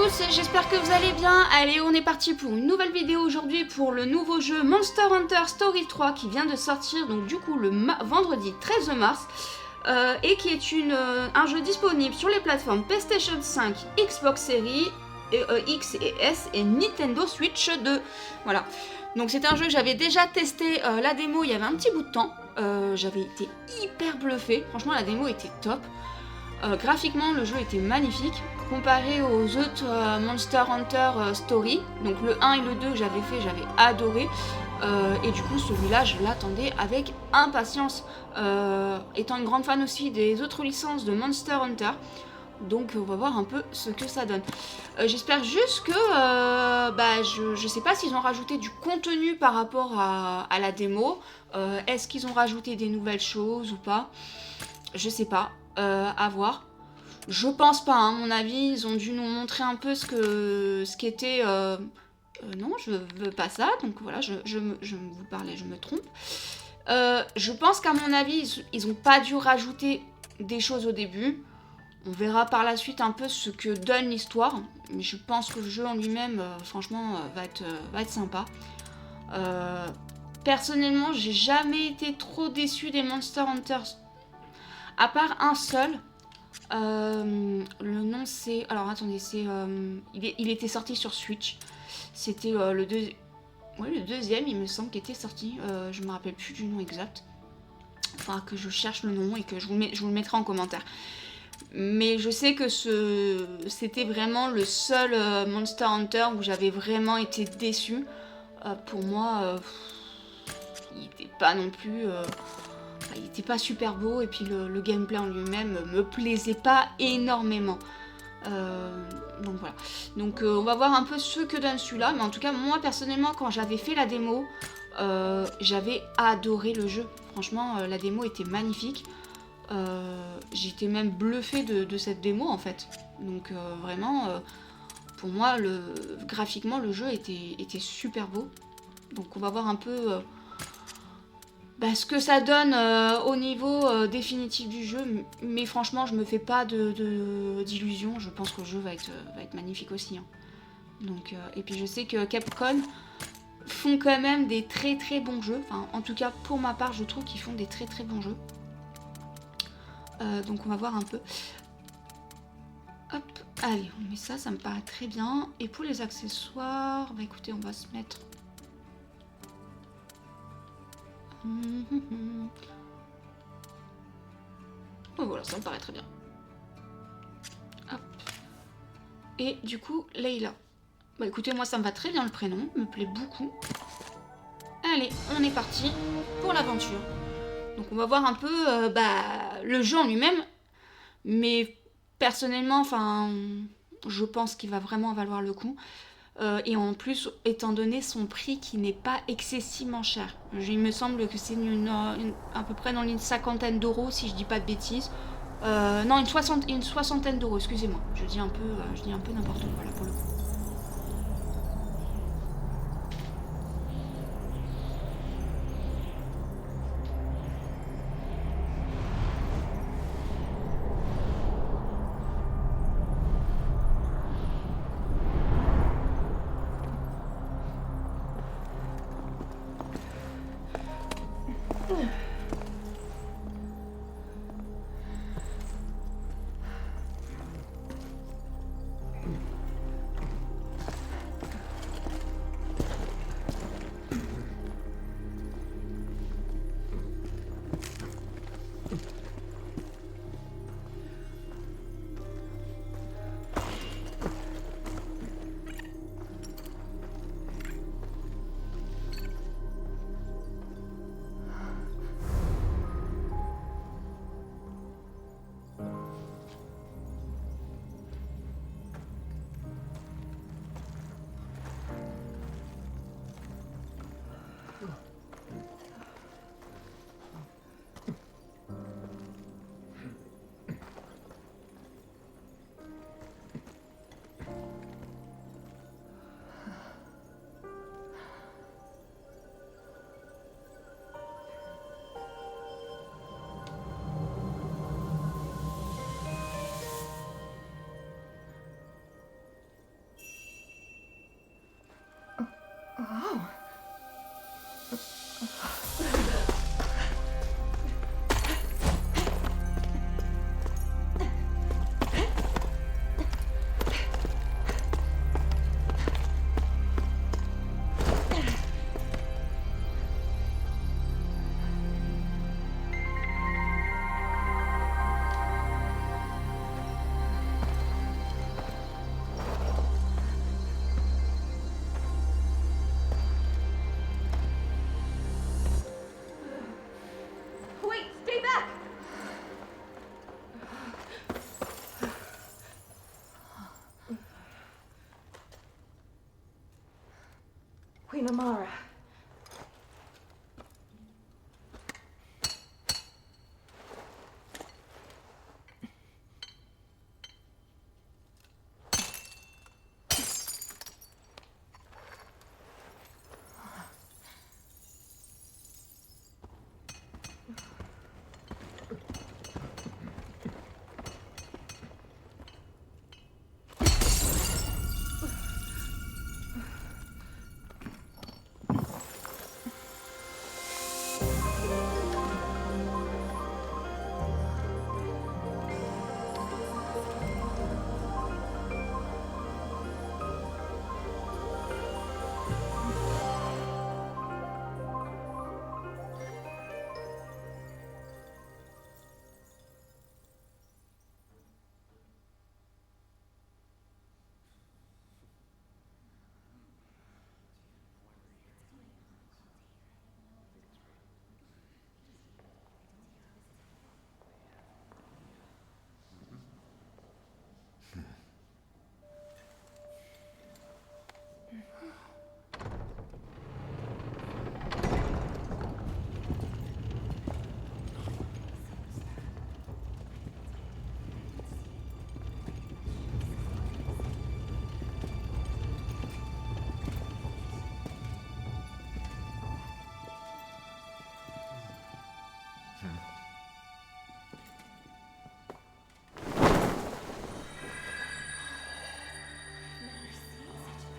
tous, j'espère que vous allez bien. Allez, on est parti pour une nouvelle vidéo aujourd'hui pour le nouveau jeu Monster Hunter Story 3 qui vient de sortir donc du coup le vendredi 13 mars et qui est un jeu disponible sur les plateformes PlayStation 5, Xbox Series X et S et Nintendo Switch 2. Voilà. Donc c'est un jeu que j'avais déjà testé la démo il y avait un petit bout de temps. J'avais été hyper bluffée. Franchement la démo était top. Graphiquement le jeu était magnifique comparé aux autres Monster Hunter Story. Donc le 1 et le 2 que j'avais fait, j'avais adoré. Et du coup celui-là je l'attendais avec impatience. Étant une grande fan aussi des autres licences de Monster Hunter. Donc on va voir un peu ce que ça donne. J'espère juste que je sais pas s'ils ont rajouté du contenu par rapport à la démo. Est-ce qu'ils ont rajouté des nouvelles choses ou pas? Je sais pas. À voir. Je pense pas, hein. À mon avis, ils ont dû nous montrer un peu ce qu'était. Non, je veux pas ça. Donc voilà, je vous parlais, je me trompe. Je pense qu'à mon avis, ils ont pas dû rajouter des choses au début. On verra par la suite un peu ce que donne l'histoire. Mais je pense que le jeu en lui-même, franchement, va être sympa. Personnellement, j'ai jamais été trop déçue des Monster Hunter. À part un seul. Le nom c'est... Alors attendez, c'est... il était sorti sur Switch. C'était le deuxième, il me semble, qui était sorti. Je me rappelle plus du nom exact. Il faudra que je cherche le nom et que je vous le mettrai en commentaire. Mais je sais que c'était vraiment le seul Monster Hunter où j'avais vraiment été déçue. Pour moi, il n'était pas non plus... il n'était pas super beau et puis le gameplay en lui-même me plaisait pas énormément. Donc voilà. Donc on va voir un peu ce que donne celui-là. Mais en tout cas, moi personnellement, quand j'avais fait la démo, j'avais adoré le jeu. Franchement, la démo était magnifique. J'étais même bluffée de cette démo en fait. Donc vraiment, pour moi, graphiquement, le jeu était super beau. Donc on va voir un peu... ce que ça donne au niveau définitif du jeu, mais franchement je me fais pas d'illusions, je pense que le jeu va être magnifique aussi. Hein. Donc, et puis je sais que Capcom font quand même des très très bons jeux, enfin en tout cas pour ma part je trouve qu'ils font des très très bons jeux. Donc on va voir un peu. Hop, allez on met ça, ça me paraît très bien. Et pour les accessoires, écoutez on va se mettre... Oh, voilà, ça me paraît très bien. Hop. Et du coup, Leila. Écoutez, moi ça me va très bien le prénom, me plaît beaucoup. Allez, on est parti pour l'aventure. Donc on va voir un peu le jeu en lui-même. Mais personnellement, je pense qu'il va vraiment valoir le coup. Et en plus, étant donné son prix qui n'est pas excessivement cher. Il me semble que c'est à peu près dans une cinquantaine d'euros, si je dis pas de bêtises. Non, une soixantaine d'euros, excusez-moi. Je dis un peu n'importe quoi là pour le coup. Oh. Wait, stay back! Queen Amara.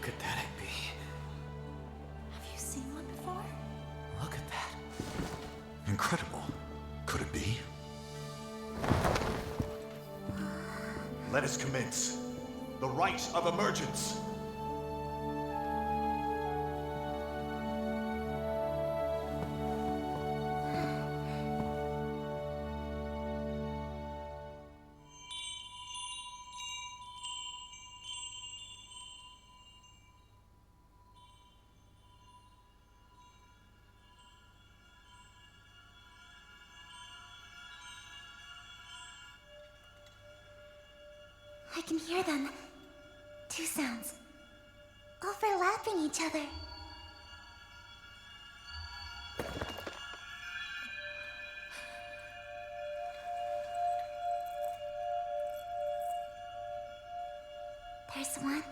Could that it be? Have you seen one before? Look at that. Incredible. Could it be? Let us commence. The rite of emergence. I can hear them. Two sounds. Overlapping each other. There's one.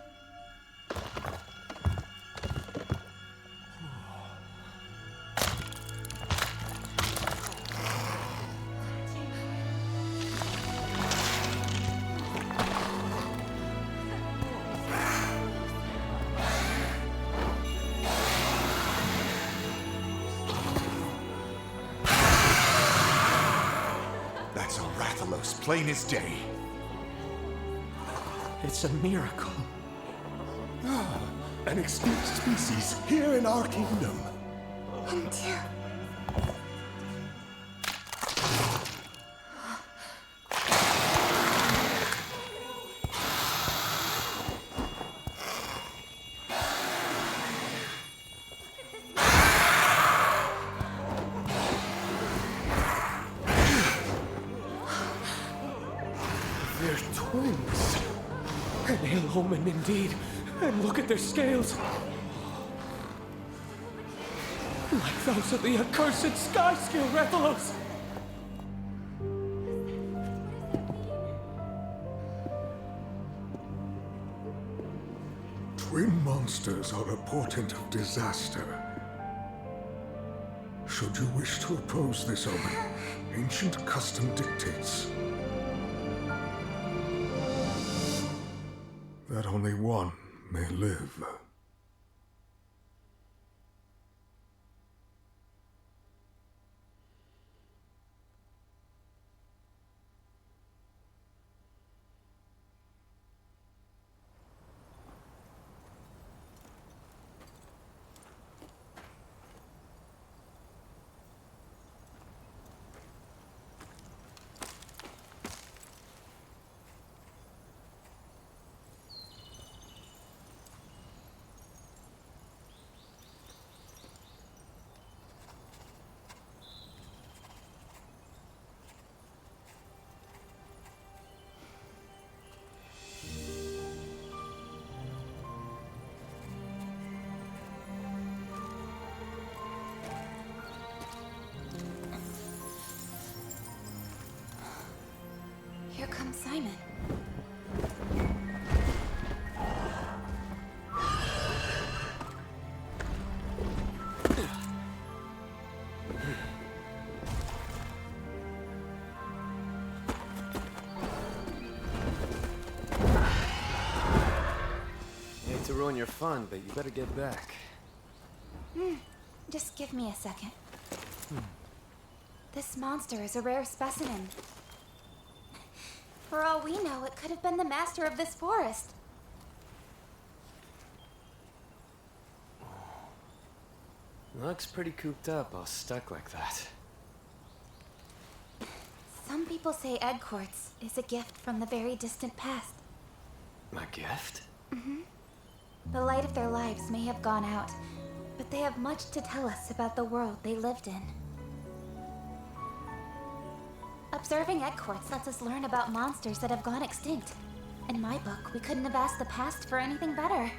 That's a Rathalos, plain as day. It's a miracle. An extinct species here in our kingdom. And two. They're twins. An ill omen indeed. And look at their scales. Like those of the accursed sky scale Rathalos. Twin monsters are a portent of disaster. Should you wish to oppose this omen, ancient custom dictates that only one may live. Here comes Simon. Hate to ruin your fun, but you better get back. Just give me a second. This monster is a rare specimen. For all we know, it could have been the master of this forest. Looks pretty cooped up, all stuck like that. Some people say egg quartz is a gift from the very distant past. My gift? The light of their lives may have gone out, but they have much to tell us about the world they lived in. Observing egg quartz lets us learn about monsters that have gone extinct. In my book, we couldn't have asked the past for anything better.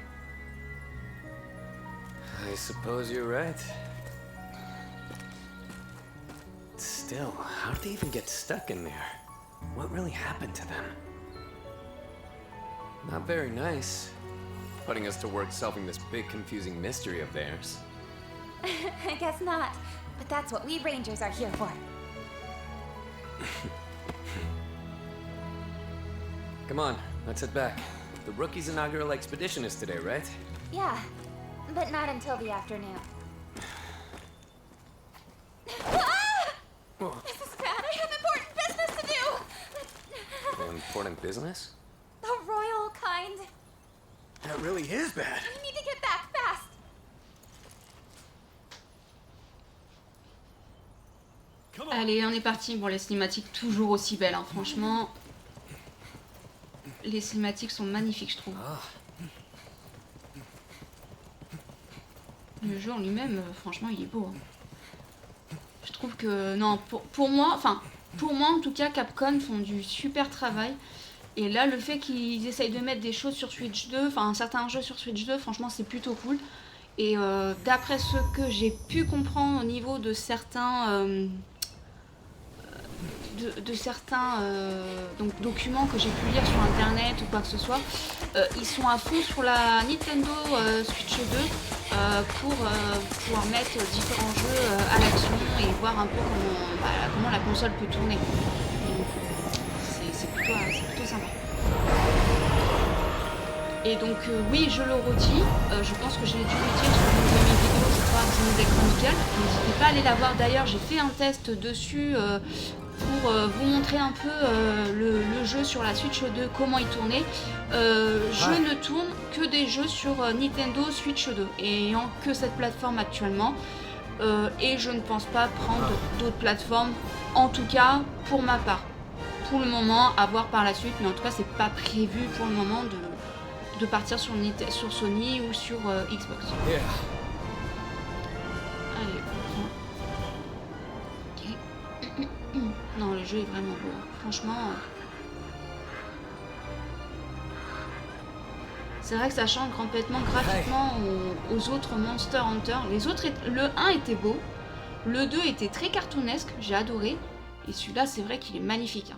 I suppose you're right. Still, how did they even get stuck in there? What really happened to them? Not very nice. Putting us to work solving this big confusing mystery of theirs. I guess not, but that's what we Rangers are here for. Come on, let's head back. The rookie's inaugural expedition is today, right? Yeah, but not until the afternoon. This is bad. I have important business to do. Well, important business? The royal kind. That really is bad. We need to get back fast. Allez, on est parti. Bon, les cinématiques toujours aussi belles, hein. Franchement. Les cinématiques sont magnifiques, je trouve. Le jeu en lui-même, franchement, il est beau, hein. Je trouve que, non, pour moi en tout cas, Capcom font du super travail. Et là, le fait qu'ils essayent de mettre des choses sur Switch 2, enfin certains jeux sur Switch 2, franchement, c'est plutôt cool. Et d'après ce que j'ai pu comprendre au niveau de certains donc, documents que j'ai pu lire sur internet ou quoi que ce soit, ils sont à fond sur la Nintendo Switch 2 pour pouvoir mettre différents jeux à l'action et voir un peu comment la console peut tourner. Donc, c'est plutôt sympa. Et donc oui, je le redis, je pense que j'ai dû le dire sur une de mes vidéos, je crois, Xenodeck Chronicle. N'hésitez pas à aller la voir, d'ailleurs j'ai fait un test dessus pour vous montrer un peu le jeu sur la Switch 2, comment il tournait. Je ne tourne que des jeux sur Nintendo Switch 2, ayant que cette plateforme actuellement. Et je ne pense pas prendre d'autres plateformes, en tout cas pour ma part. Pour le moment, à voir par la suite, mais en tout cas c'est pas prévu pour le moment de partir sur Sony ou sur Xbox. Yeah. Allez, on prend. Ok. Non, le jeu est vraiment beau. Franchement, c'est vrai que ça change complètement graphiquement aux autres Monster Hunter. Les autres, le 1 était beau, le 2 était très cartoonesque, j'ai adoré, et celui-là, c'est vrai qu'il est magnifique, hein.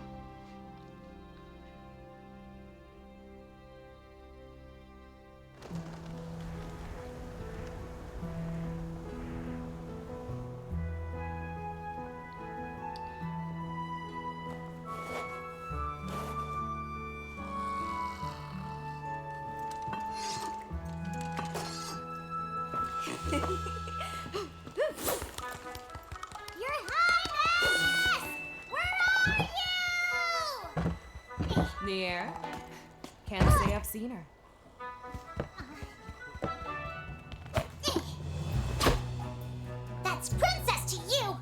Your Highness! Where are you? Nier? Can't say I've seen her. That's princess to you!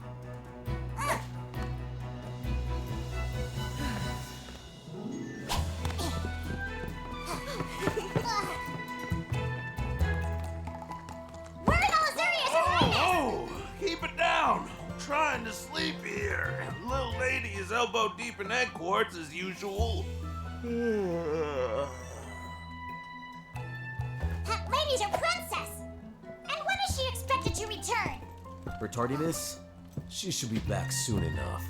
Where in all Azuria is Her Highness? Oh, keep it down. I'm trying to sleep here. Little lady is elbow deep in egg quartz as usual. That lady's a princess! And when is she expected to return? Her tardiness? She should be back soon enough.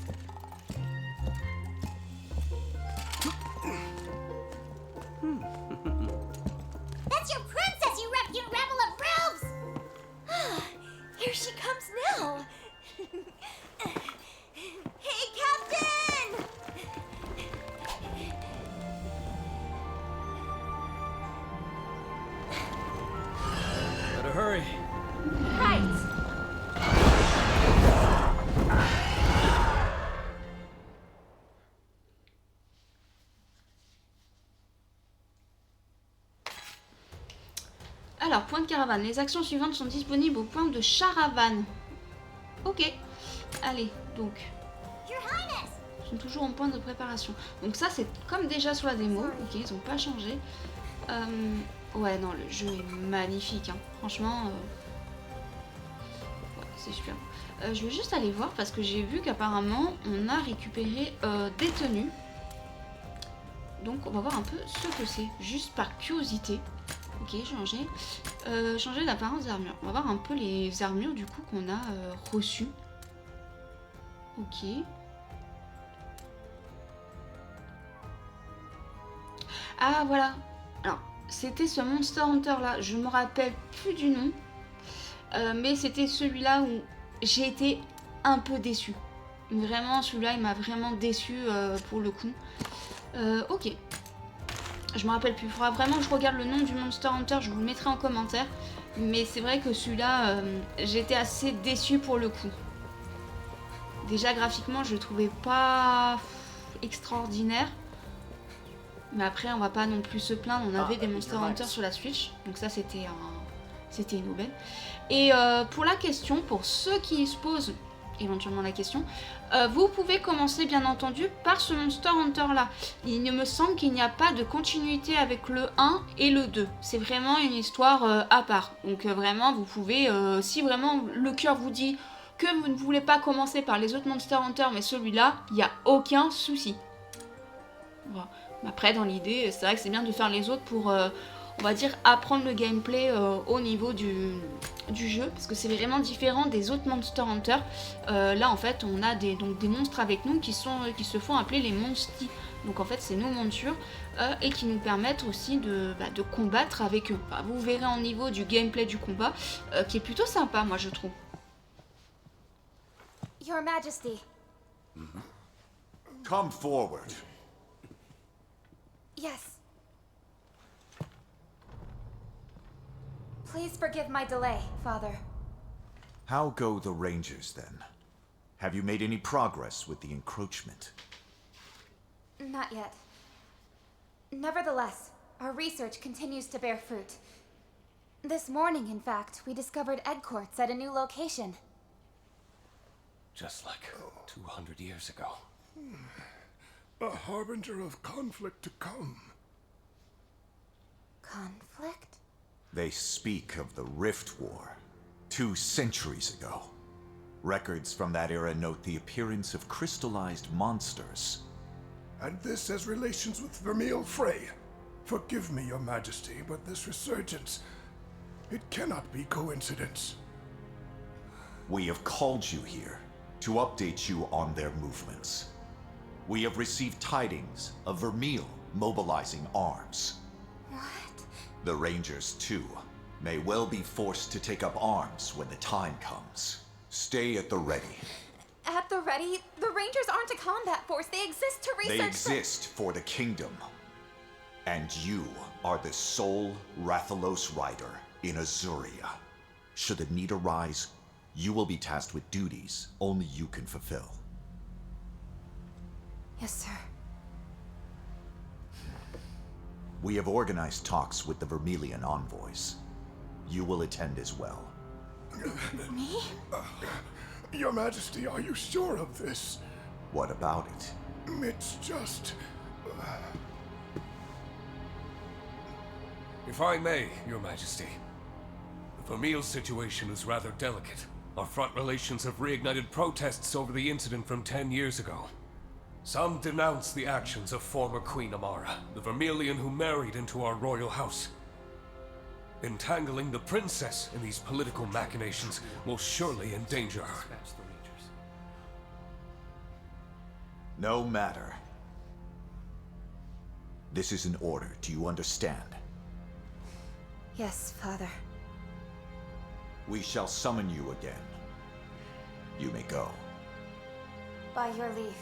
Better hurry. Right. Alors, point de caravane. Les actions suivantes sont disponibles au point de Charavane. Ok. Allez, donc. Ils sont toujours en point de préparation. Donc ça, c'est comme déjà sur la démo. Ok, ils n'ont pas changé. Ouais, non, le jeu est magnifique. Hein. Franchement, ouais, c'est super. Je vais juste aller voir parce que j'ai vu qu'apparemment, on a récupéré des tenues. Donc, on va voir un peu ce que c'est. Juste par curiosité. Ok, changer l'apparence des armures. On va voir un peu les armures du coup qu'on a reçues. Ok. Ah voilà. Alors, c'était ce Monster Hunter là. Je me rappelle plus du nom. Mais c'était celui-là où j'ai été un peu déçue. Vraiment, celui-là, il m'a vraiment déçue pour le coup. Ok. Je me rappelle plus. Il faudra vraiment que je regarde le nom du Monster Hunter. Je vous le mettrai en commentaire. Mais c'est vrai que celui-là, j'étais assez déçue pour le coup. Déjà, graphiquement, je le trouvais pas extraordinaire. Mais après, on va pas non plus se plaindre. On avait des Monster Hunter sur la Switch. Donc ça, c'était une aubaine. Et pour la question, pour ceux qui se posent éventuellement la question, vous pouvez commencer bien entendu par ce Monster Hunter là. Il me semble qu'il n'y a pas de continuité avec le 1 et le 2. C'est vraiment une histoire à part. Donc vraiment, vous pouvez, si vraiment le cœur vous dit que vous ne voulez pas commencer par les autres Monster Hunter, mais celui-là, il n'y a aucun souci. Voilà. Après, dans l'idée, c'est vrai que c'est bien de faire les autres pour, on va dire, apprendre le gameplay au niveau du jeu, parce que c'est vraiment différent des autres Monster Hunter. Là, en fait, on a des monstres avec nous qui se font appeler les Monsties. Donc, en fait, c'est nos montures et qui nous permettent aussi de combattre avec eux. Enfin, vous verrez au niveau du gameplay du combat, qui est plutôt sympa, moi, je trouve. Your Majesty. Come forward. Yes. Please forgive my delay, Father. How go the Rangers, then? Have you made any progress with the encroachment? Not yet. Nevertheless, our research continues to bear fruit. This morning, in fact, we discovered egg quartz at a new location. Just like 200 years ago. A harbinger of conflict to come. Conflict? They speak of the Rift War, 2 centuries ago. Records from that era note the appearance of crystallized monsters. And this has relations with Vermeil Frey. Forgive me, Your Majesty, but this resurgence, it cannot be coincidence. We have called you here to update you on their movements. We have received tidings of Vermeil mobilizing arms. What? The Rangers, too, may well be forced to take up arms when the time comes. Stay at the ready. At the ready? The Rangers aren't a combat force. They exist to research. They exist for the kingdom. And you are the sole Rathalos rider in Azuria. Should the need arise, you will be tasked with duties only you can fulfill. Yes, sir. We have organized talks with the Vermilion envoys. You will attend as well. Me? Your Majesty, are you sure of this? What about it? It's just... If I may, Your Majesty. The Vermeil situation is rather delicate. Our front relations have reignited protests over the incident from 10 years ago. Some denounce the actions of former Queen Amara, the Vermilion who married into our royal house. Entangling the princess in these political machinations will surely endanger her. No matter. This is an order, do you understand? Yes, Father. We shall summon you again. You may go. By your leave.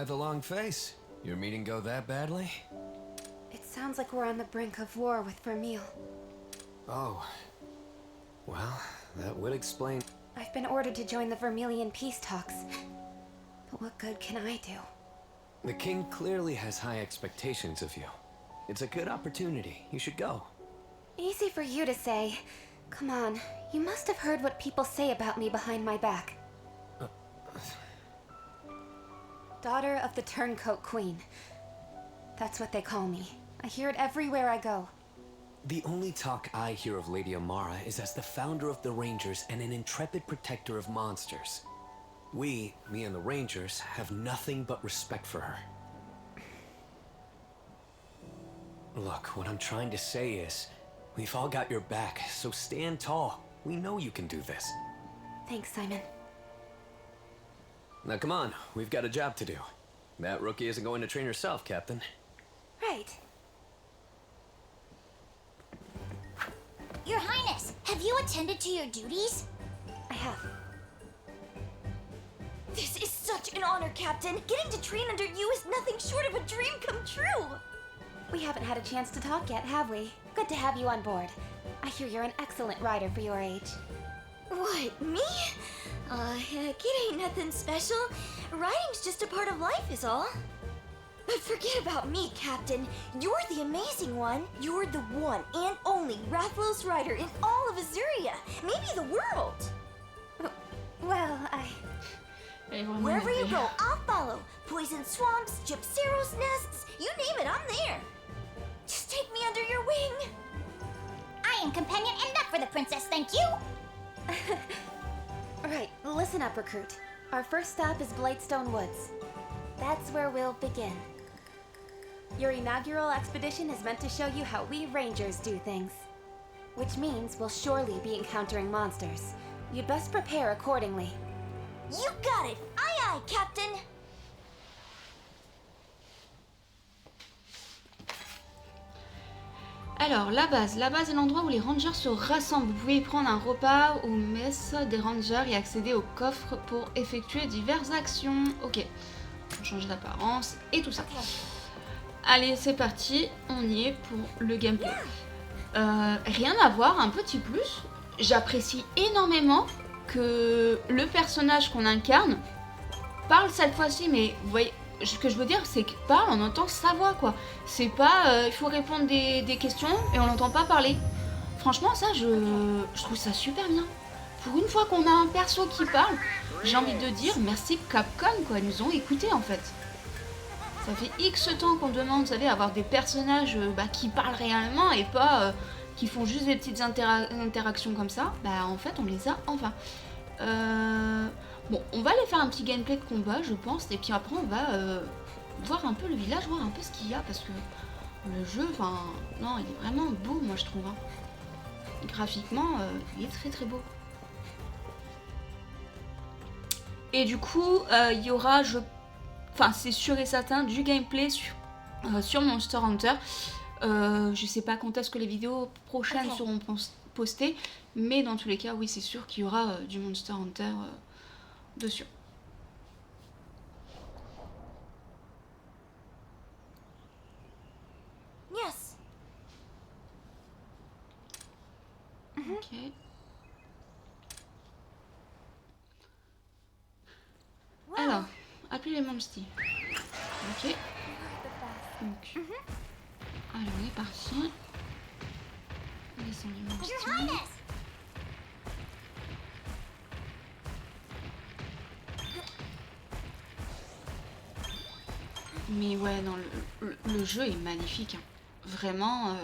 Why the long face? Your meeting go that badly? It sounds like we're on the brink of war with Vermeil. Oh. Well, that would explain... I've been ordered to join the Vermilion peace talks. But what good can I do? The king clearly has high expectations of you. It's a good opportunity. You should go. Easy for you to say. Come on, you must have heard what people say about me behind my back. Daughter of the Turncoat Queen. That's what they call me. I hear it everywhere I go. The only talk I hear of Lady Amara is as the founder of the Rangers and an intrepid protector of monsters. We, me and the Rangers, have nothing but respect for her. Look, what I'm trying to say is, we've all got your back, so stand tall. We know you can do this. Thanks, Simon. Now come on, we've got a job to do. That rookie isn't going to train herself, Captain. Right. Your Highness, have you attended to your duties? I have. This is such an honor, Captain. Getting to train under you is nothing short of a dream come true. We haven't had a chance to talk yet, have we? Good to have you on board. I hear you're an excellent rider for your age. What, me? It ain't nothing special. Riding's just a part of life is all. But forget about me, Captain. You're the amazing one. You're the one and only Rathalos rider in all of Azuria. Maybe the world. Well, Wherever you go, I'll follow. Poison swamps, Gypceros nests, you name it, I'm there. Just take me under your wing. I am companion and not for the princess, thank you. Right, listen up, recruit. Our first stop is Blightstone Woods. That's where we'll begin. Your inaugural expedition is meant to show you how we Rangers do things. Which means we'll surely be encountering monsters. You'd best prepare accordingly. You got it. Aye, aye, Captain. Alors, la base est l'endroit où les rangers se rassemblent. Vous pouvez y prendre un repas ou messe des rangers et accéder au coffre pour effectuer diverses actions. Ok, on change d'apparence et tout ça. Allez, c'est parti, on y est pour le gameplay. Rien à voir, un petit plus. J'apprécie énormément que le personnage qu'on incarne parle cette fois-ci, mais vous voyez, ce que je veux dire, c'est qu'il parle, on entend sa voix, quoi. C'est pas, il faut répondre des questions et on l'entend pas parler. Franchement, ça, je trouve ça super bien. Pour une fois qu'on a un perso qui parle, j'ai envie de dire merci Capcom, quoi. Ils nous ont écoutés, en fait. Ça fait X temps qu'on demande, vous savez, avoir des personnages qui parlent réellement et pas qui font juste des petites interactions comme ça. Bah, en fait, on les a enfin. Bon, on va aller faire un petit gameplay de combat, je pense, et puis après, on va voir un peu le village, voir un peu ce qu'il y a, parce que le jeu, enfin, non, il est vraiment beau, moi, je trouve. Hein. Graphiquement, il est très très beau. Et du coup, il y aura, enfin, c'est sûr et certain, du gameplay sur Monster Hunter. Je sais pas quand est-ce que les vidéos prochaines seront postées, mais dans tous les cas, oui, c'est sûr qu'il y aura du Monster Hunter dessus. Yes. Ok. Alors, appelez les monsties. Ok. Donc. Alors, on est parti. Laissons les monsties. Mais ouais, non, le jeu est magnifique. Hein. Vraiment.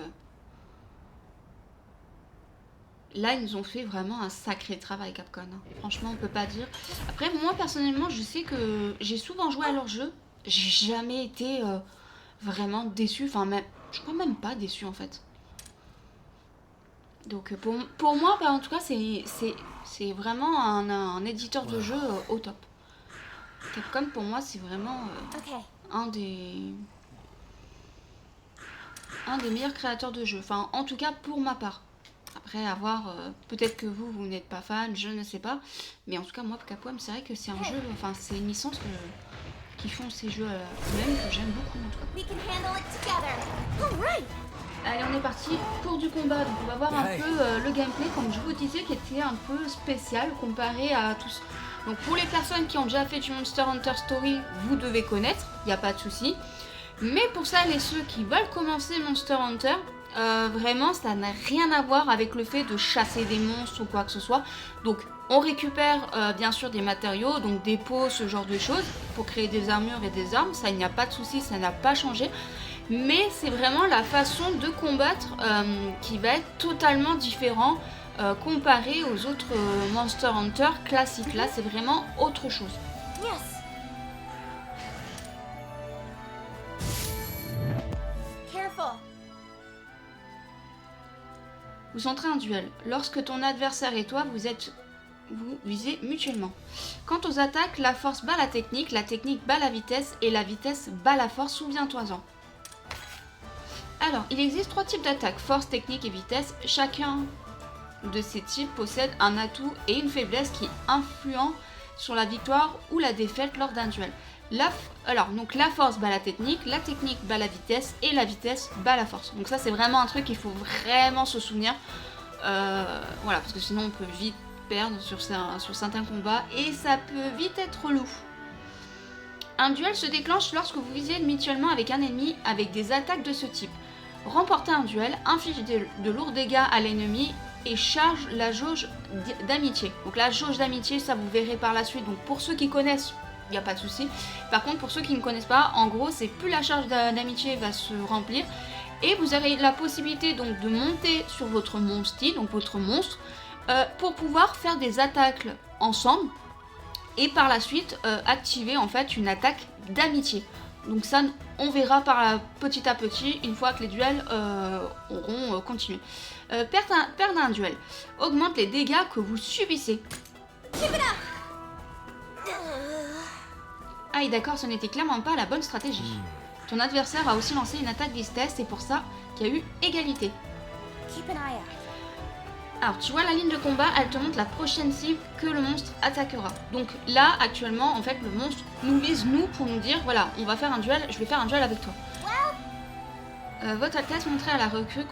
Là, ils nous ont fait vraiment un sacré travail, Capcom. Hein. Franchement, on peut pas dire. Après, moi, personnellement, je sais que j'ai souvent joué à leur jeu. J'ai jamais été vraiment déçue. Enfin, même, je crois même pas déçue, en fait. Donc, pour moi, bah, en tout cas, c'est vraiment un éditeur de jeu au top. Capcom, pour moi, c'est vraiment un des meilleurs créateurs de jeux. Enfin, en tout cas, pour ma part. Après, à voir, peut-être que vous n'êtes pas fan, je ne sais pas. Mais en tout cas, moi, Capcom, c'est vrai que c'est un jeu, enfin, c'est une licence qui qui font ces jeux même, que j'aime beaucoup en tout cas. We can handle it together. All right. Allez, on est parti pour du combat. Donc on va voir un peu le gameplay, comme je vous disais, qui était un peu spécial comparé à tous. Donc pour les personnes qui ont déjà fait du Monster Hunter Story, vous devez connaître, il n'y a pas de souci. Mais pour celles et ceux qui veulent commencer Monster Hunter, vraiment ça n'a rien à voir avec le fait de chasser des monstres ou quoi que ce soit. Donc on récupère bien sûr des matériaux, donc des pots, ce genre de choses, pour créer des armures et des armes, ça il n'y a pas de souci, ça n'a pas changé. Mais c'est vraiment la façon de combattre qui va être totalement différent comparé aux autres Monster Hunter classiques. Là c'est vraiment autre chose. Yes. Careful. Vous entrez un duel. Lorsque ton adversaire et toi, vous visez mutuellement. Quant aux attaques, la force bat la technique bat la vitesse et la vitesse bat la force, souviens-toi-en. Alors, il existe 3 types d'attaques, force, technique et vitesse. Chacun de ces types possède un atout et une faiblesse qui influent sur la victoire ou la défaite lors d'un duel. Donc la force bat la technique bat la vitesse et la vitesse bat la force. Donc ça c'est vraiment un truc qu'il faut vraiment se souvenir. Voilà, parce que sinon on peut vite perdre sur certains combats et ça peut vite être lourd. Un duel se déclenche lorsque vous visez mutuellement avec un ennemi avec des attaques de ce type. Remporter un duel inflige de lourds dégâts à l'ennemi et charge la jauge d'amitié. Donc la jauge d'amitié, ça vous verrez par la suite. Donc pour ceux qui connaissent, il n'y a pas de souci. Par contre, pour ceux qui ne connaissent pas, en gros, c'est plus la charge d'amitié va se remplir. Et vous aurez la possibilité donc de monter sur votre monstie, donc votre monstre, pour pouvoir faire des attaques ensemble. Et par la suite, activer en fait une attaque d'amitié. Donc ça, on verra petit à petit, une fois que les duels auront continué. Perdre un duel augmente les dégâts que vous subissez. Ah et d'accord, ce n'était clairement pas la bonne stratégie. Ton adversaire a aussi lancé une attaque vitesse, c'est pour ça qu'il y a eu égalité. Keep an eye out. Alors tu vois la ligne de combat, elle te montre la prochaine cible que le monstre attaquera. Donc là actuellement en fait le monstre nous vise nous pour nous dire voilà on va faire un duel, je vais faire un duel avec toi. Votre Altesse montrait à la recrue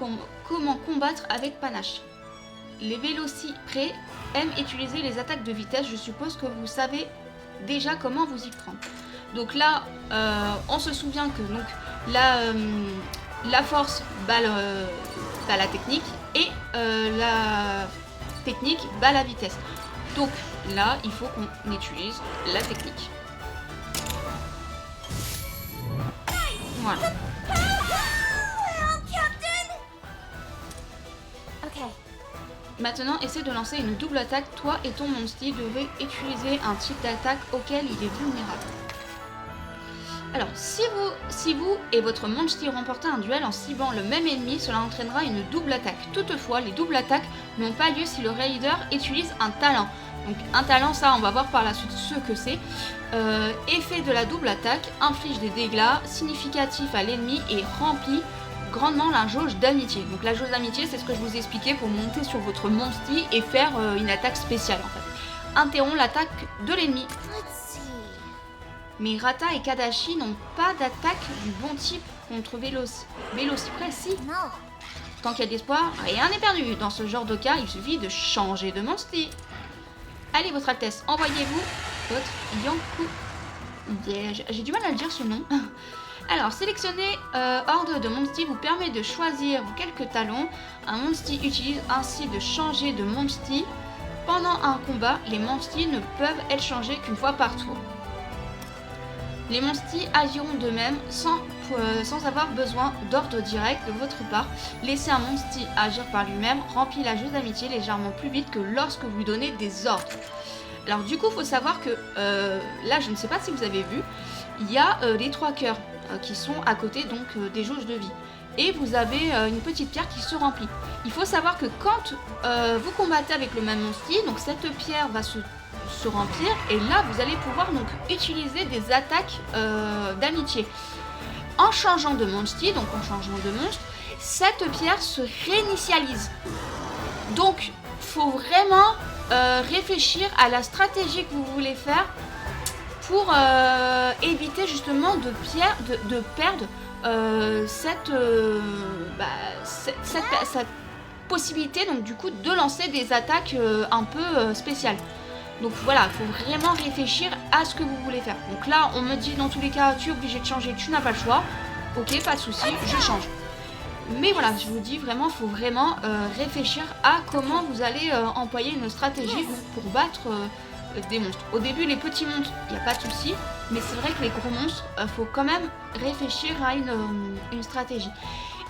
comment combattre avec panache. Les Vélociprés aiment utiliser les attaques de vitesse, je suppose que vous savez déjà comment vous y prendre. Donc là on se souvient que donc la force bat la technique et la technique bat la vitesse. Donc là, il faut qu'on utilise la technique. Voilà. Okay. Maintenant, essaie de lancer une double attaque. Toi et ton monstie devez utiliser un type d'attaque auquel il est vulnérable. Alors, si vous et votre monstie remportez un duel en ciblant le même ennemi, cela entraînera une double attaque. Toutefois, les doubles attaques n'ont pas lieu si le raider utilise un talent. Donc un talent, ça on va voir par la suite ce que c'est. Effet de la double attaque, inflige des dégâts significatifs à l'ennemi et remplit grandement la jauge d'amitié. Donc la jauge d'amitié, c'est ce que je vous expliquais pour monter sur votre monstie et faire une attaque spéciale en fait. Interrompt l'attaque de l'ennemi. Mais Rata et Kadashi n'ont pas d'attaque du bon type contre Vélociprés, si. No. Tant qu'il y a d'espoir, rien n'est perdu. Dans ce genre de cas, il suffit de changer de monstie. Allez, votre Altesse, envoyez-vous votre Yanku. J'ai du mal à le dire ce nom. Alors, sélectionner ordre de monstie vous permet de choisir quelques talons. Un monstie utilise ainsi de changer de monstie. Pendant un combat, les monsties ne peuvent être changés qu'une fois par tour. Les monsties agiront de même sans avoir besoin d'ordre direct de votre part. Laisser un monstie agir par lui-même remplit la jauge d'amitié légèrement plus vite que lorsque vous lui donnez des ordres. Alors du coup, il faut savoir que là, je ne sais pas si vous avez vu, il y a les 3 cœurs qui sont à côté donc des jauges de vie. Et vous avez une petite pierre qui se remplit. Il faut savoir que quand vous combattez avec le même monstie, donc cette pierre va se remplir et là vous allez pouvoir donc utiliser des attaques d'amitié. En changeant de monstie, donc en changeant de monstre, cette pierre se réinitialise. Donc faut vraiment réfléchir à la stratégie que vous voulez faire pour éviter justement de perdre cette possibilité donc du coup de lancer des attaques un peu spéciales. Donc voilà, il faut vraiment réfléchir à ce que vous voulez faire. Donc là, on me dit dans tous les cas, tu es obligé de changer, tu n'as pas le choix. Ok, pas de souci, je change. Mais voilà, je vous dis vraiment, il faut vraiment réfléchir à comment vous allez employer une stratégie pour battre des monstres. Au début, les petits monstres, il n'y a pas de souci. Mais c'est vrai que les gros monstres, il faut quand même réfléchir à une stratégie.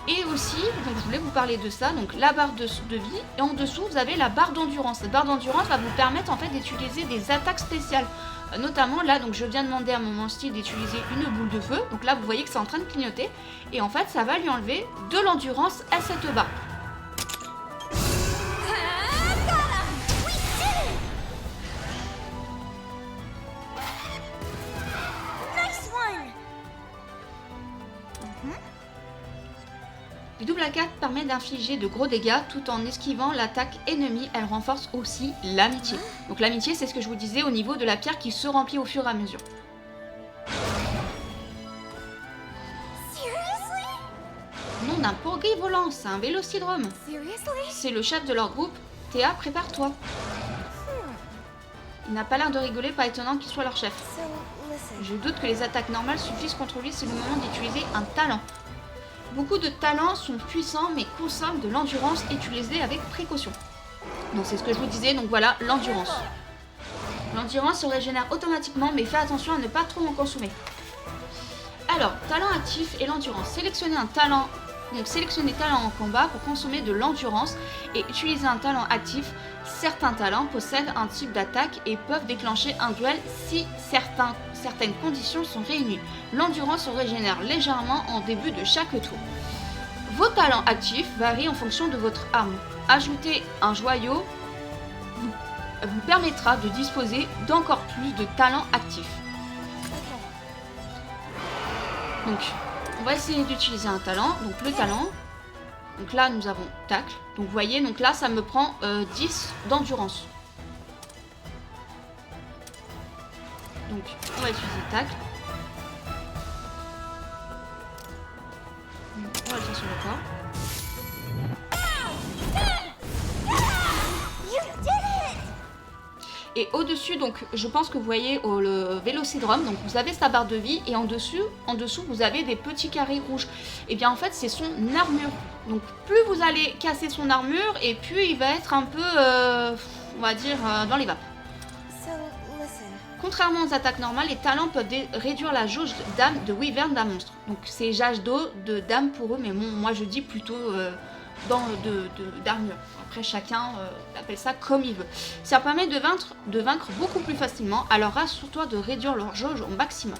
Et aussi, donc je voulais vous parler de ça, donc la barre de vie, et en dessous vous avez la barre d'endurance. La barre d'endurance va vous permettre en fait d'utiliser des attaques spéciales. Notamment là, donc je viens de demander à mon monstre d'utiliser une boule de feu. Donc là vous voyez que c'est en train de clignoter. Et en fait ça va lui enlever de l'endurance à cette barre. Le double A4 permet d'infliger de gros dégâts tout en esquivant l'attaque ennemie. Elle renforce aussi l'amitié. Donc l'amitié, c'est ce que je vous disais au niveau de la pierre qui se remplit au fur et à mesure. Nom d'un poggy volant, c'est un vélocidrome. C'est le chef de leur groupe. Théa, prépare-toi. Il n'a pas l'air de rigoler, pas étonnant qu'il soit leur chef. Je doute que les attaques normales suffisent contre lui, c'est le moment d'utiliser un talent. Beaucoup de talents sont puissants mais consomment de l'endurance, utilisée avec précaution. Donc c'est ce que je vous disais, donc voilà, l'endurance. L'endurance se régénère automatiquement, mais fais attention à ne pas trop en consommer. Alors, talent actif et l'endurance. Sélectionnez un talent, donc sélectionnez talent en combat pour consommer de l'endurance et utiliser un talent actif. Certains talents possèdent un type d'attaque et peuvent déclencher un duel si certaines conditions sont réunies. L'endurance se régénère légèrement en début de chaque tour. Vos talents actifs varient en fonction de votre arme. Ajouter un joyau vous permettra de disposer d'encore plus de talents actifs. Donc, on va essayer d'utiliser un talent. Donc le talent, donc là nous avons tacle. Donc vous voyez, donc là ça me prend 10 d'endurance. Donc on va utiliser tacle. On va le faire sur le corps. Et au-dessus, donc je pense que vous voyez le vélocidrome, donc vous avez sa barre de vie et en dessous vous avez des petits carrés rouges. Et bien en fait c'est son armure. Donc plus vous allez casser son armure et plus il va être un peu, on va dire, dans les vapes. Contrairement aux attaques normales, les talents peuvent réduire la jauge d'âme de Wyvern d'un monstre. Donc c'est jauge d'eau de d'âme pour eux, mais bon, moi je dis plutôt d'armure. Après chacun appelle ça comme il veut. Ça permet de vaincre beaucoup plus facilement, alors rassure-toi de réduire leur jauge au maximum.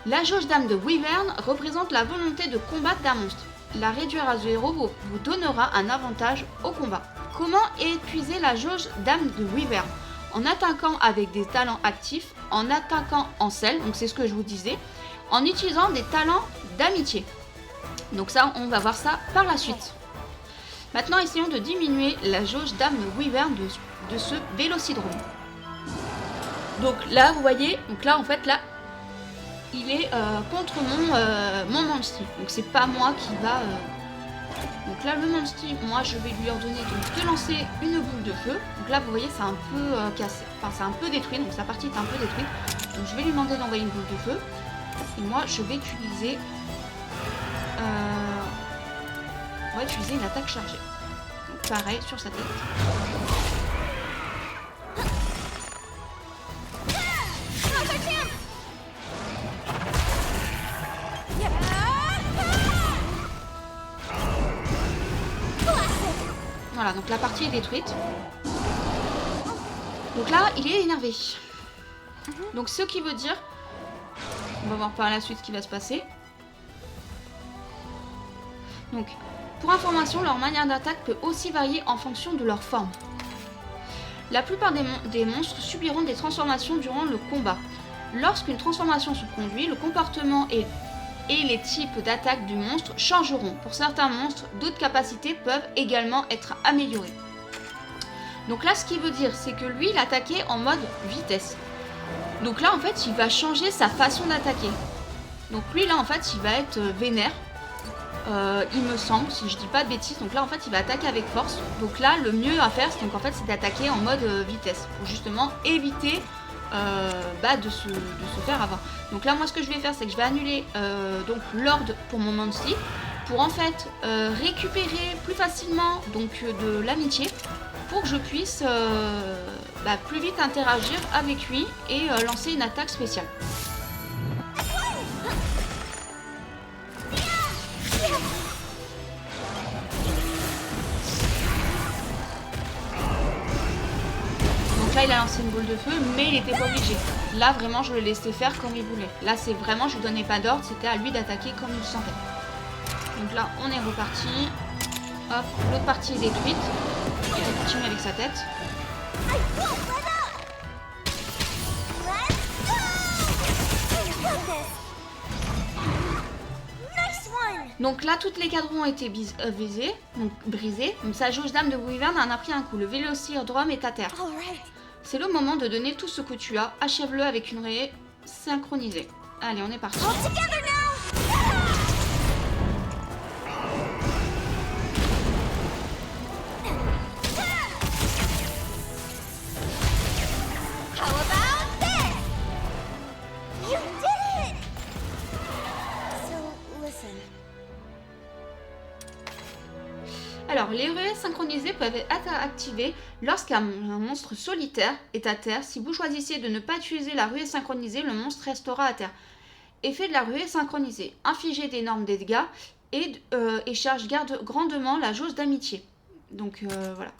La jauge d'âme de Wyvern représente la volonté de combattre d'un monstre. La réduire à 0 vous donnera un avantage au combat. Comment épuiser la jauge d'âme de Wyvern? En attaquant avec des talents actifs, en attaquant en sel, donc c'est ce que je vous disais, en utilisant des talents d'amitié. Donc ça, on va voir ça par la suite. Maintenant, essayons de diminuer la jauge d'âme de Wyvern de ce vélocidrome. Donc là, vous voyez, donc là en fait, là, il est contre mon Monstie. Donc c'est pas moi qui va... Donc là, le Monstie, moi je vais lui ordonner donc, de lancer une boule de feu. Donc là, vous voyez, c'est un peu cassé. Enfin, c'est un peu détruit, donc sa partie est un peu détruite. Donc je vais lui demander d'envoyer une boule de feu. Et moi, je vais utiliser... on va utiliser une attaque chargée. Donc pareil, sur sa tête. Voilà, donc la partie est détruite. Donc là, il est énervé. Donc ce qui veut dire... On va voir par la suite ce qui va se passer. Donc, pour information, leur manière d'attaque peut aussi varier en fonction de leur forme. La plupart des monstres subiront des transformations durant le combat. Lorsqu'une transformation se produit, le comportement et les types d'attaque du monstre changeront. Pour certains monstres, d'autres capacités peuvent également être améliorées. Donc là, ce qui veut dire, c'est que lui, il attaquait en mode vitesse. Donc là en fait il va changer sa façon d'attaquer. Donc lui là en fait il va être vénère. Il me semble, si je dis pas de bêtises. Donc là en fait il va attaquer avec force. Donc là le mieux à faire c'est d'attaquer en mode vitesse. Pour justement éviter de se faire avoir. Donc là moi ce que je vais faire c'est que je vais annuler donc l'ordre pour mon Monsty. Pour en fait récupérer plus facilement donc de l'amitié. Pour que je puisse plus vite interagir avec lui et lancer une attaque spéciale. Donc là il a lancé une boule de feu mais il n'était pas obligé. Là vraiment je le laissais faire comme il voulait. Là c'est vraiment je lui donnais pas d'ordre, c'était à lui d'attaquer comme il le sentait. Donc là on est reparti. Hop, l'autre partie est détruite. Il va continuer avec sa tête. Donc là, toutes les cadres ont été brisés. Donc sa jauge d'âme de Wyvern en a pris un coup. Le Vélociraptor est à terre. C'est le moment de donner tout ce que tu as. Achève-le avec une raie synchronisée. Allez, on est parti. Alors, les ruées synchronisées peuvent être activées lorsqu'un monstre solitaire est à terre. Si vous choisissez de ne pas utiliser la ruée synchronisée, le monstre restera à terre. Effet de la ruée synchronisée. Infliger d'énormes dégâts et charge garde grandement la jauge d'amitié. Donc, voilà.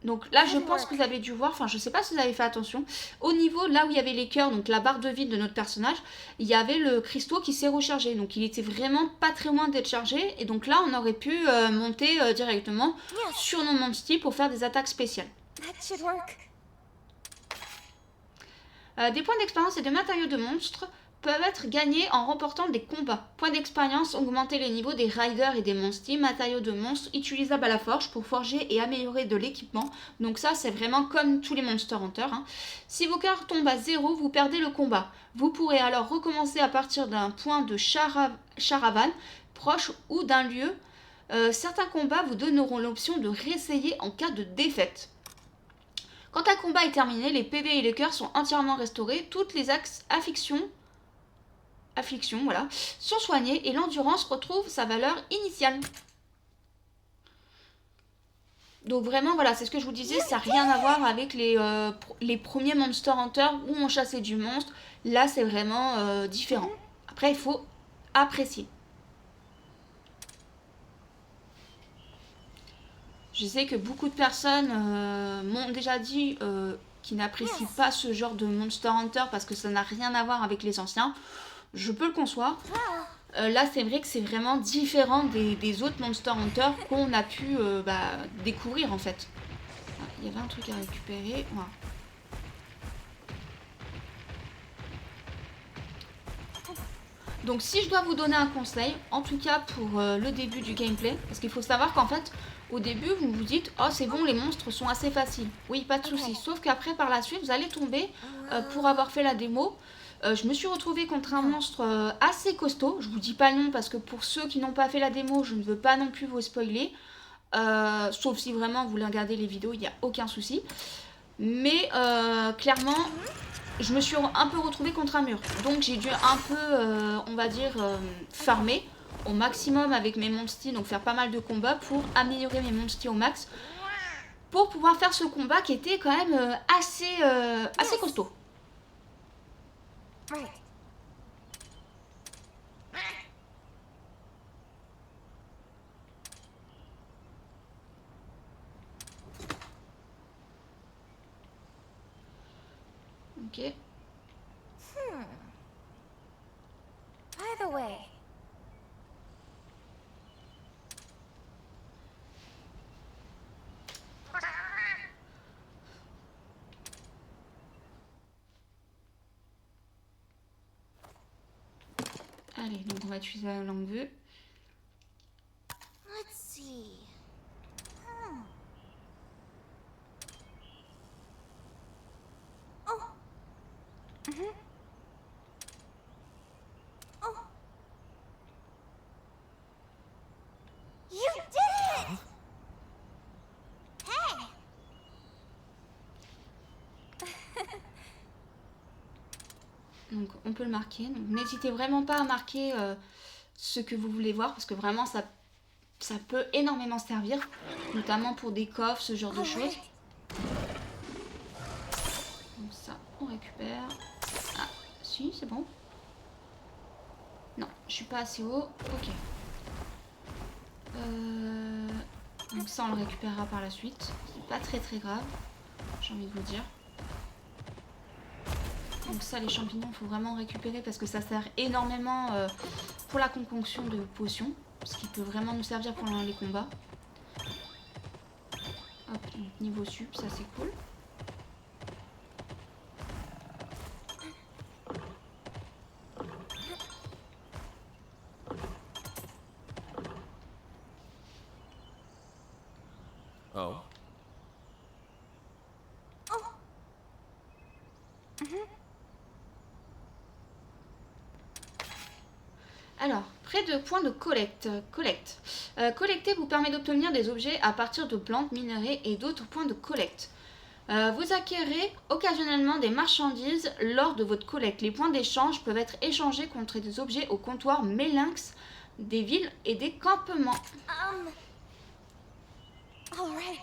Donc là, je pense que vous avez dû voir, enfin je sais pas si vous avez fait attention, au niveau là où il y avait les cœurs, donc la barre de vide de notre personnage, il y avait le cristaux qui s'est rechargé. Donc il était vraiment pas très loin d'être chargé. Et donc là, on aurait pu monter directement sur nos Monsty pour faire des attaques spéciales. Des points d'expérience et de matériaux de monstres peuvent être gagnés en remportant des combats. Points d'expérience, augmenter les niveaux des riders et des Monsty. Matériaux de monstres utilisables à la forge pour forger et améliorer de l'équipement. Donc ça c'est vraiment comme tous les Monster Hunter. Si vos cœurs tombent à 0, vous perdez le combat. Vous pourrez alors recommencer à partir d'un point de Charavan proche ou d'un lieu. Certains combats vous donneront l'option de réessayer en cas de défaite. Quand un combat est terminé, les PV et les cœurs sont entièrement restaurés. Toutes les afflictions sont soignées et l'endurance retrouve sa valeur initiale. Donc vraiment voilà, c'est ce que je vous disais, ça n'a rien à voir avec les premiers Monster Hunter où on chassait du monstre. Là c'est vraiment différent. Après il faut apprécier. Je sais que beaucoup de personnes m'ont déjà dit qu'ils n'apprécient pas ce genre de Monster Hunter parce que ça n'a rien à voir avec les anciens. Je peux le concevoir. Là, c'est vrai que c'est vraiment différent des autres Monster Hunter qu'on a pu découvrir en fait. Il y avait un truc à récupérer. Voilà. Donc si je dois vous donner un conseil, en tout cas pour le début du gameplay, parce qu'il faut savoir qu'en fait, au début, vous vous dites « Oh, c'est bon, les monstres sont assez faciles. » Oui, pas de souci. Sauf qu'après, par la suite, vous allez tomber, pour avoir fait la démo, je me suis retrouvée contre un monstre assez costaud. Je vous dis pas le nom parce que pour ceux qui n'ont pas fait la démo, je ne veux pas non plus vous spoiler. Sauf si vraiment vous voulez regarder les vidéos, il n'y a aucun souci. Mais clairement, je me suis un peu retrouvée contre un mur. Donc j'ai dû un peu, on va dire, farmer au maximum avec mes Monsty. Donc faire pas mal de combats pour améliorer mes Monsty au max. Pour pouvoir faire ce combat qui était quand même assez costaud. Ok. By the way. Allez, donc on va utiliser la longue vue. Let's see. peut le marquer. Donc n'hésitez vraiment pas à marquer ce que vous voulez voir, parce que vraiment ça peut énormément servir, notamment pour des coffres, ce genre de choses. Donc ça, on récupère. Ah, si, c'est bon. Non, je suis pas assez haut. Ok. Donc ça, on le récupérera par la suite. C'est pas très grave, j'ai envie de vous dire. Donc ça, les champignons, il faut vraiment récupérer parce que ça sert énormément pour la concoction de potions. Ce qui peut vraiment nous servir pendant les combats. Hop, donc niveau sup, ça c'est cool. Oh. Alors, près de points de collecte. Collecter vous permet d'obtenir des objets à partir de plantes, minerais et d'autres points de collecte. Vous acquérez occasionnellement des marchandises lors de votre collecte. Les points d'échange peuvent être échangés contre des objets au comptoir Mélinx des villes et des campements. Alright.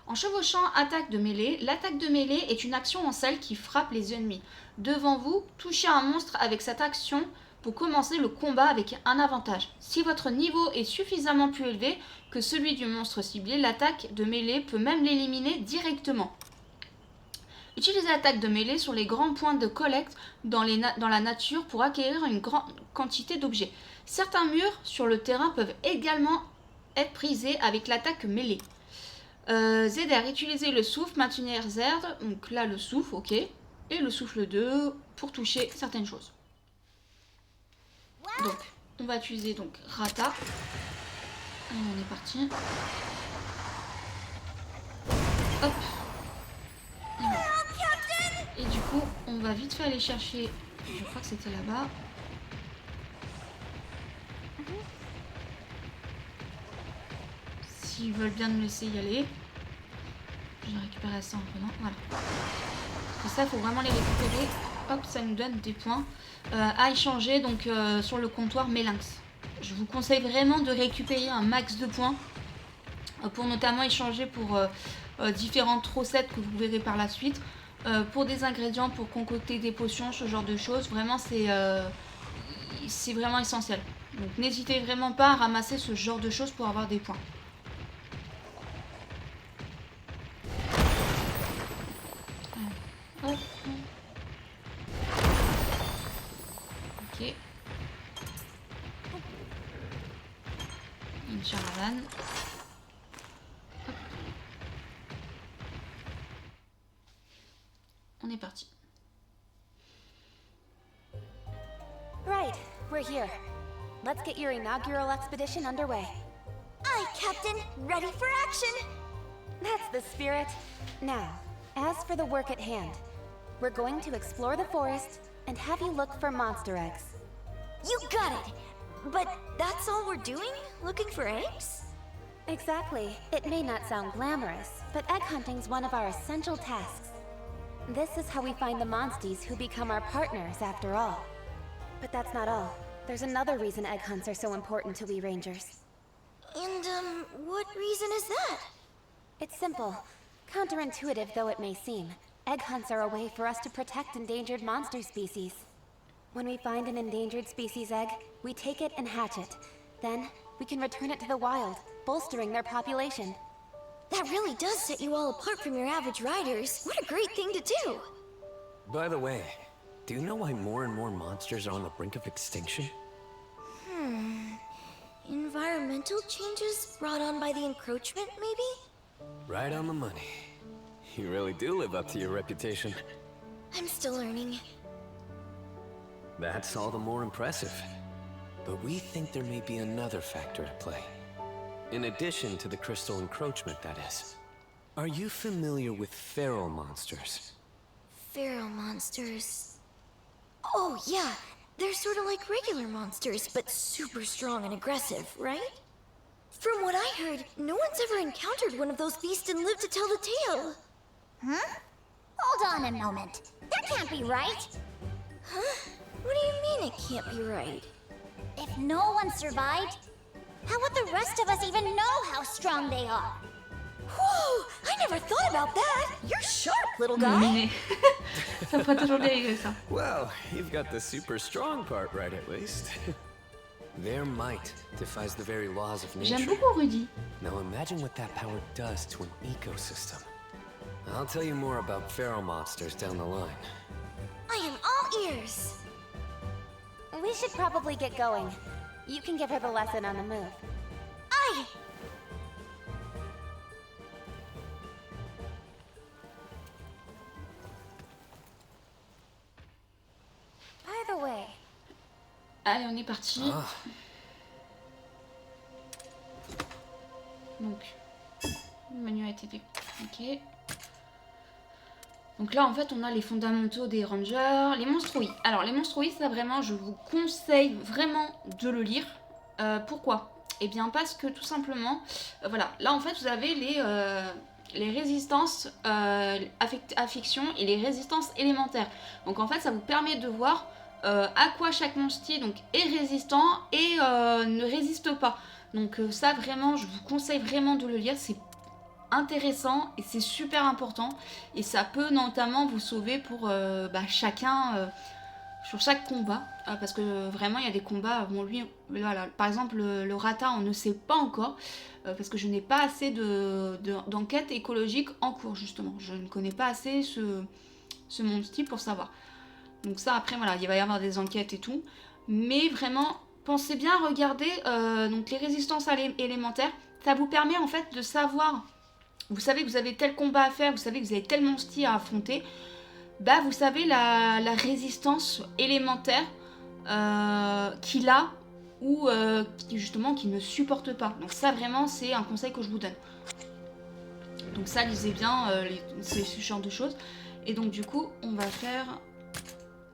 En chevauchant attaque de mêlée, l'attaque de mêlée est une action en selle qui frappe les ennemis. Devant vous, touchez un monstre avec cette action pour commencer le combat avec un avantage. Si votre niveau est suffisamment plus élevé que celui du monstre ciblé, l'attaque de mêlée peut même l'éliminer directement. Utilisez l'attaque de mêlée sur les grands points de collecte dans la nature pour acquérir une grande quantité d'objets. Certains murs sur le terrain peuvent également être brisés avec l'attaque mêlée. ZR, utilisez le souffle, maintenir ZR, donc là le souffle, ok, et le souffle 2 pour toucher certaines choses. Donc, on va utiliser donc Rata. Allez, on est parti. Hop. Et du coup, on va vite fait aller chercher, je crois que c'était là-bas. S'ils veulent bien nous laisser y aller. Je vais récupérer ça en prenant. Voilà. Et ça, il faut vraiment les récupérer. Hop, ça nous donne des points à échanger donc sur le comptoir Mélinx. Je vous conseille vraiment de récupérer un max de points pour notamment échanger pour différentes recettes que vous verrez par la suite. Pour des ingrédients, pour concocter des potions, ce genre de choses. Vraiment, c'est vraiment essentiel. Donc n'hésitez vraiment pas à ramasser ce genre de choses pour avoir des points. Hop. Ok. Une caravane. Hop. On est parti. Right, we're here. Let's get your inaugural expedition underway. Aye, Captain. Ready for action. That's the spirit. Now, as for the work at hand, we're going to explore the forest and have you look for monster eggs. You got it. But that's all we're doing? Looking for eggs? Exactly. It may not sound glamorous, but egg hunting's one of our essential tasks. This is how we find the monsties who become our partners after all. But that's not all. There's another reason egg hunts are so important to we rangers. And, what reason is that? It's simple. Counterintuitive though it may seem, egg hunts are a way for us to protect endangered monster species. When we find an endangered species egg, we take it and hatch it. Then, we can return it to the wild, bolstering their population. That really does set you all apart from your average riders. What a great thing to do! By the way, do you know why more and more monsters are on the brink of extinction? Environmental changes brought on by the encroachment, maybe? Right on the money. You really do live up to your reputation. I'm still learning. That's all the more impressive. But we think there may be another factor at play. In addition to the crystal encroachment, that is. Are you familiar with feral monsters? Feral monsters. Oh, yeah. They're sort of like regular monsters, but super strong and aggressive, right? From what I heard, no one's ever encountered one of those beasts and lived to tell the tale. Huh? Hold on a moment. That can't be right. Huh? What do you mean it can't be right? If no one survived, how would the rest of us even know how strong they are? Whoa! I never thought about that! You're sharp, little guy! Mais ça me fera toujours rire ça. Well, you've got the super strong part right at least. Their might defies the very laws of nature. J'aime beaucoup Rudy. Now imagine what that power does to an ecosystem. I'll tell you more about feral monsters down the line. I am all ears! We should probably get going. You can give her the lesson on the move. Aye! By the way, Allez, on est parti. Ah, Donc, le menu a été fait. Ok. Donc là, en fait, on a les fondamentaux des rangers, les monstres oui. Alors, les monstres oui, ça vraiment, je vous conseille vraiment de le lire. Pourquoi? Eh bien, parce que tout simplement, voilà, là, en fait, vous avez les résistances affection et les résistances élémentaires. Donc, en fait, ça vous permet de voir à quoi chaque monstre donc, est résistant et ne résiste pas. Donc, ça, vraiment, je vous conseille vraiment de le lire. C'est intéressant et c'est super important et ça peut notamment vous sauver pour chacun sur chaque combat parce que vraiment il y a des combats, bon lui voilà, par exemple le Rata on ne sait pas encore parce que je n'ai pas assez d'enquête écologique en cours justement, je ne connais pas assez ce monstre pour savoir, donc ça après voilà il va y avoir des enquêtes et tout, mais vraiment pensez bien à regarder donc les résistances élémentaires, ça vous permet en fait de savoir. Vous savez que vous avez tel combat à faire, vous savez que vous avez tel monstre à affronter, bah vous savez la résistance élémentaire qu'il a ou justement qu'il ne supporte pas. Donc ça vraiment c'est un conseil que je vous donne. Donc ça lisez bien ce genre de choses. Et donc du coup on va faire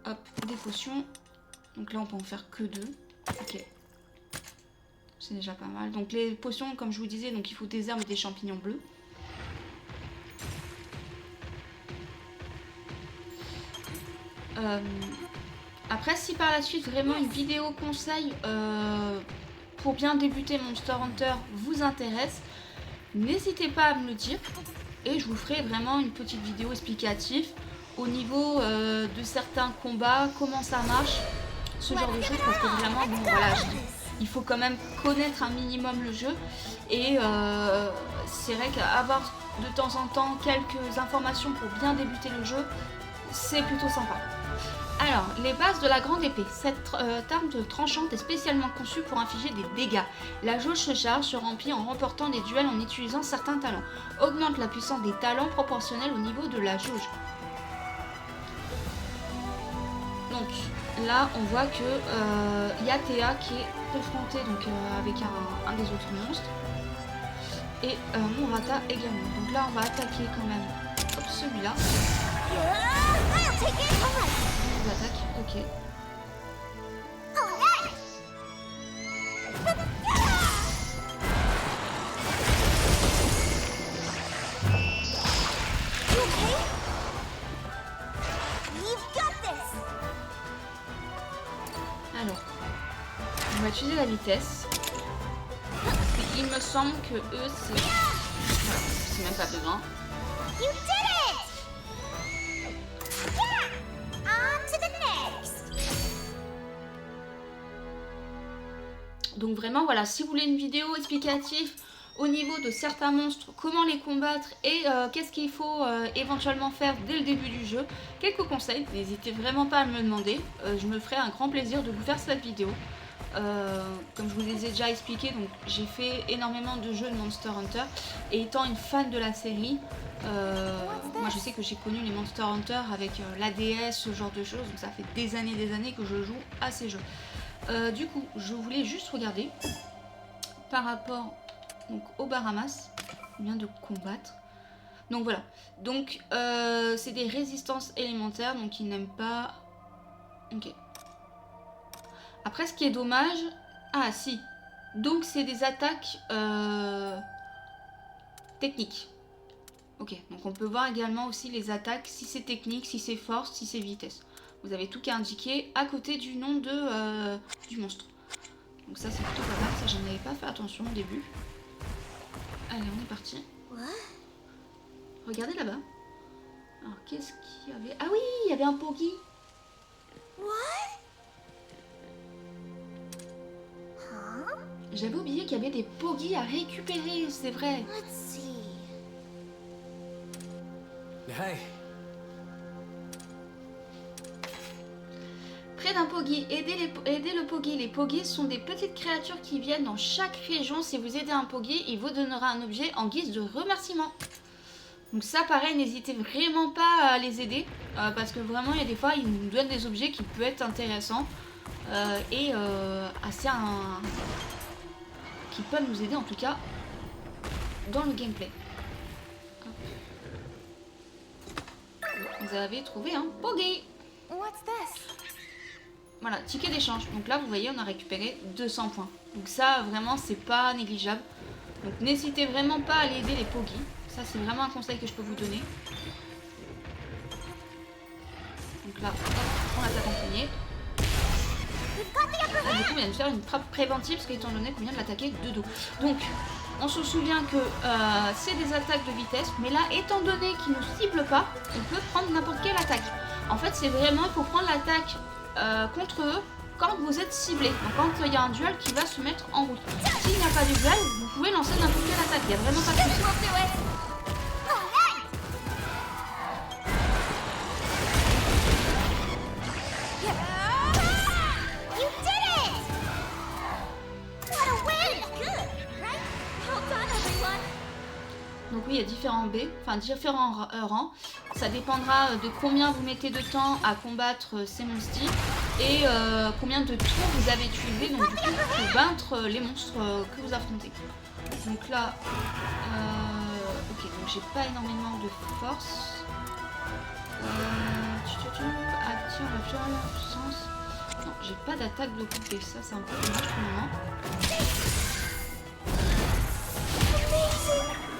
hop, des potions. Donc là on peut en faire que 2. Ok. C'est déjà pas mal. Donc les potions comme je vous disais, donc il faut des herbes et des champignons bleus. Après si par la suite vraiment une vidéo conseil pour bien débuter Monster Hunter vous intéresse, n'hésitez pas à me le dire et je vous ferai vraiment une petite vidéo explicative au niveau de certains combats, comment ça marche, ce genre de choses parce que vraiment bon voilà il faut quand même connaître un minimum le jeu et c'est vrai qu'avoir de temps en temps quelques informations pour bien débuter le jeu c'est plutôt sympa. Alors, les bases de la grande épée. Cette arme tranchante est spécialement conçue pour infliger des dégâts. La jauge se charge, se remplit en remportant des duels en utilisant certains talents. Augmente la puissance des talents proportionnelle au niveau de la jauge. Donc, là, on voit que y a Théa qui est confrontée donc, avec un des autres monstres. Et mon Rata également. Donc là, on va attaquer quand même celui-là. Attaque, ok. Alors, on va utiliser la vitesse. Il me semble que eux c'est... Voilà, c'est même pas besoin. You did it! Yeah! On to the next! Donc vraiment voilà, si vous voulez une vidéo explicative au niveau de certains monstres, comment les combattre et qu'est-ce qu'il faut éventuellement faire dès le début du jeu, quelques conseils, n'hésitez vraiment pas à me le demander, je me ferai un grand plaisir de vous faire cette vidéo. Comme je vous les ai déjà expliqué, donc j'ai fait énormément de jeux de Monster Hunter et étant une fan de la série, moi je sais que j'ai connu les Monster Hunter avec l'ADS, ce genre de choses, donc ça fait des années que je joue à ces jeux. Du coup, je voulais juste regarder par rapport donc, au Baramas, on vient de combattre. Donc voilà, donc c'est des résistances élémentaires, donc ils n'aiment pas... Ok. Après, ce qui est dommage... Ah, si. Donc, c'est des attaques techniques. Ok, donc on peut voir également aussi les attaques, si c'est technique, si c'est force, si c'est vitesse. Vous avez tout qui est indiqué à côté du nom de, du monstre. Donc ça c'est plutôt pas mal, ça j'en avais pas fait attention au début. Allez, on est parti. Regardez là-bas. Alors qu'est-ce qu'il y avait? Ah oui, il y avait un Poggy. J'avais oublié qu'il y avait des Poggy à récupérer, c'est vrai. Hey. Près d'un Poggy, aidez le Poggy. Les Poggy sont des petites créatures qui viennent dans chaque région. Si vous aidez un Poggy, il vous donnera un objet en guise de remerciement. Donc ça pareil, n'hésitez vraiment pas à les aider. Parce que vraiment, il y a des fois, ils nous donnent des objets qui peuvent être intéressants. Et assez... qui peuvent nous aider en tout cas dans le gameplay. Vous avez trouvé un Poggy. What's this? Voilà, ticket d'échange. Donc là, vous voyez, on a récupéré 200 points. Donc ça, vraiment, c'est pas négligeable. Donc n'hésitez vraiment pas à aller aider les Poggy. Ça, c'est vraiment un conseil que je peux vous donner. Donc là, on attaque en premier. Là, du coup, on vient de faire une frappe préventive parce qu'étant donné qu'on vient de l'attaquer de dos. Donc, on se souvient que c'est des attaques de vitesse. Mais là, étant donné qu'il ne nous cible pas, on peut prendre n'importe quelle attaque. En fait, c'est vraiment, il faut prendre l'attaque contre eux quand vous êtes ciblé. Donc quand il y a un duel qui va se mettre en route. S'il n'y a pas de duel, vous pouvez lancer n'importe quelle attaque. Il n'y a vraiment pas de souci. Donc oui, il y a différents B, enfin différents rangs. Ça dépendra de combien vous mettez de temps à combattre ces monstres et combien de tours vous avez utilisé donc du coup pour vaincre les monstres que vous affrontez. Donc là, ok, donc j'ai pas énormément de force. Action, puissance. Non, j'ai pas d'attaque de coupée, ça c'est un peu dommage pour le moment.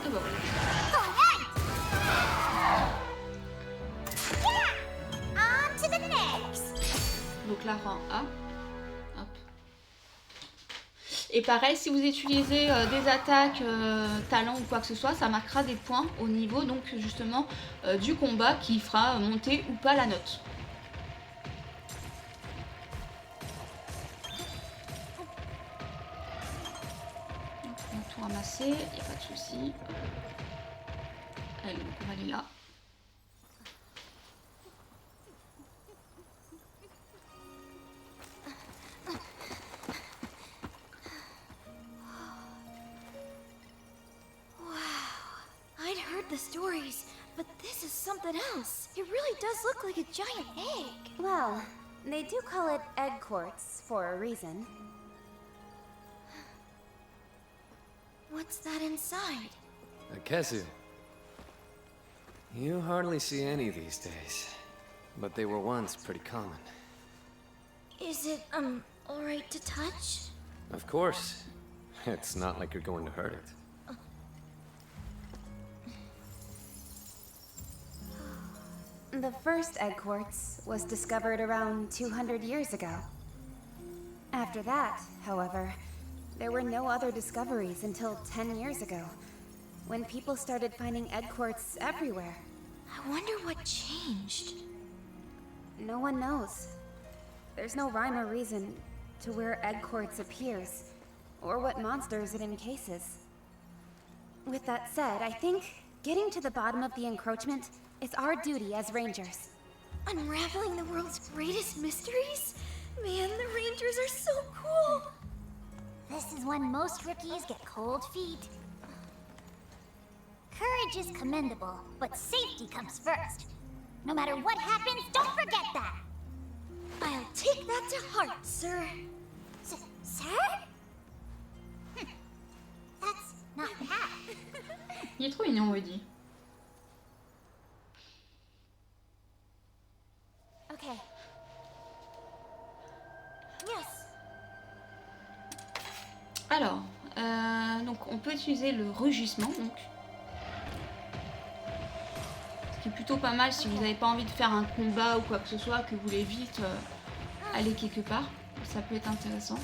Et bah voilà. Donc là, rang A. Hop. Et pareil, si vous utilisez des attaques, talents ou quoi que ce soit, ça marquera des points au niveau donc justement du combat qui fera monter ou pas la note. Donc, on a tout ramassé, il n'y a pas de souci. Allez, donc on va aller là. The stories, but this is something else. It really does look like a giant egg. Well, they do call it egg quartz for a reason. What's that inside? A Kesu. You hardly see any these days, but they were once pretty common. Is it, alright to touch? Of course. It's not like you're going to hurt it. The first egg quartz was discovered around 200 years ago. After that, however, there were no other discoveries until 10 years ago, when people started finding egg quartz everywhere. I wonder what changed. No one knows. There's no rhyme or reason to where egg quartz appears, or what monsters it encases. With that said, I think getting to the bottom of the encroachment is our duty as Rangers. Unraveling the world's greatest mysteries? Man, the Rangers are so cool! This is when most rookies get cold feet. Courage is commendable, but safety comes first. No matter what happens, don't forget that! I'll take that to heart, sir. Sir? That's not that. Il est trop mignon, Woody. Okay. Yes. Alors, donc on peut utiliser le rugissement, donc. qui est plutôt pas mal si vous n'avez pas envie de faire un combat ou quoi que ce soit, que vous voulez vite aller quelque part. Ça peut être intéressant. Hop.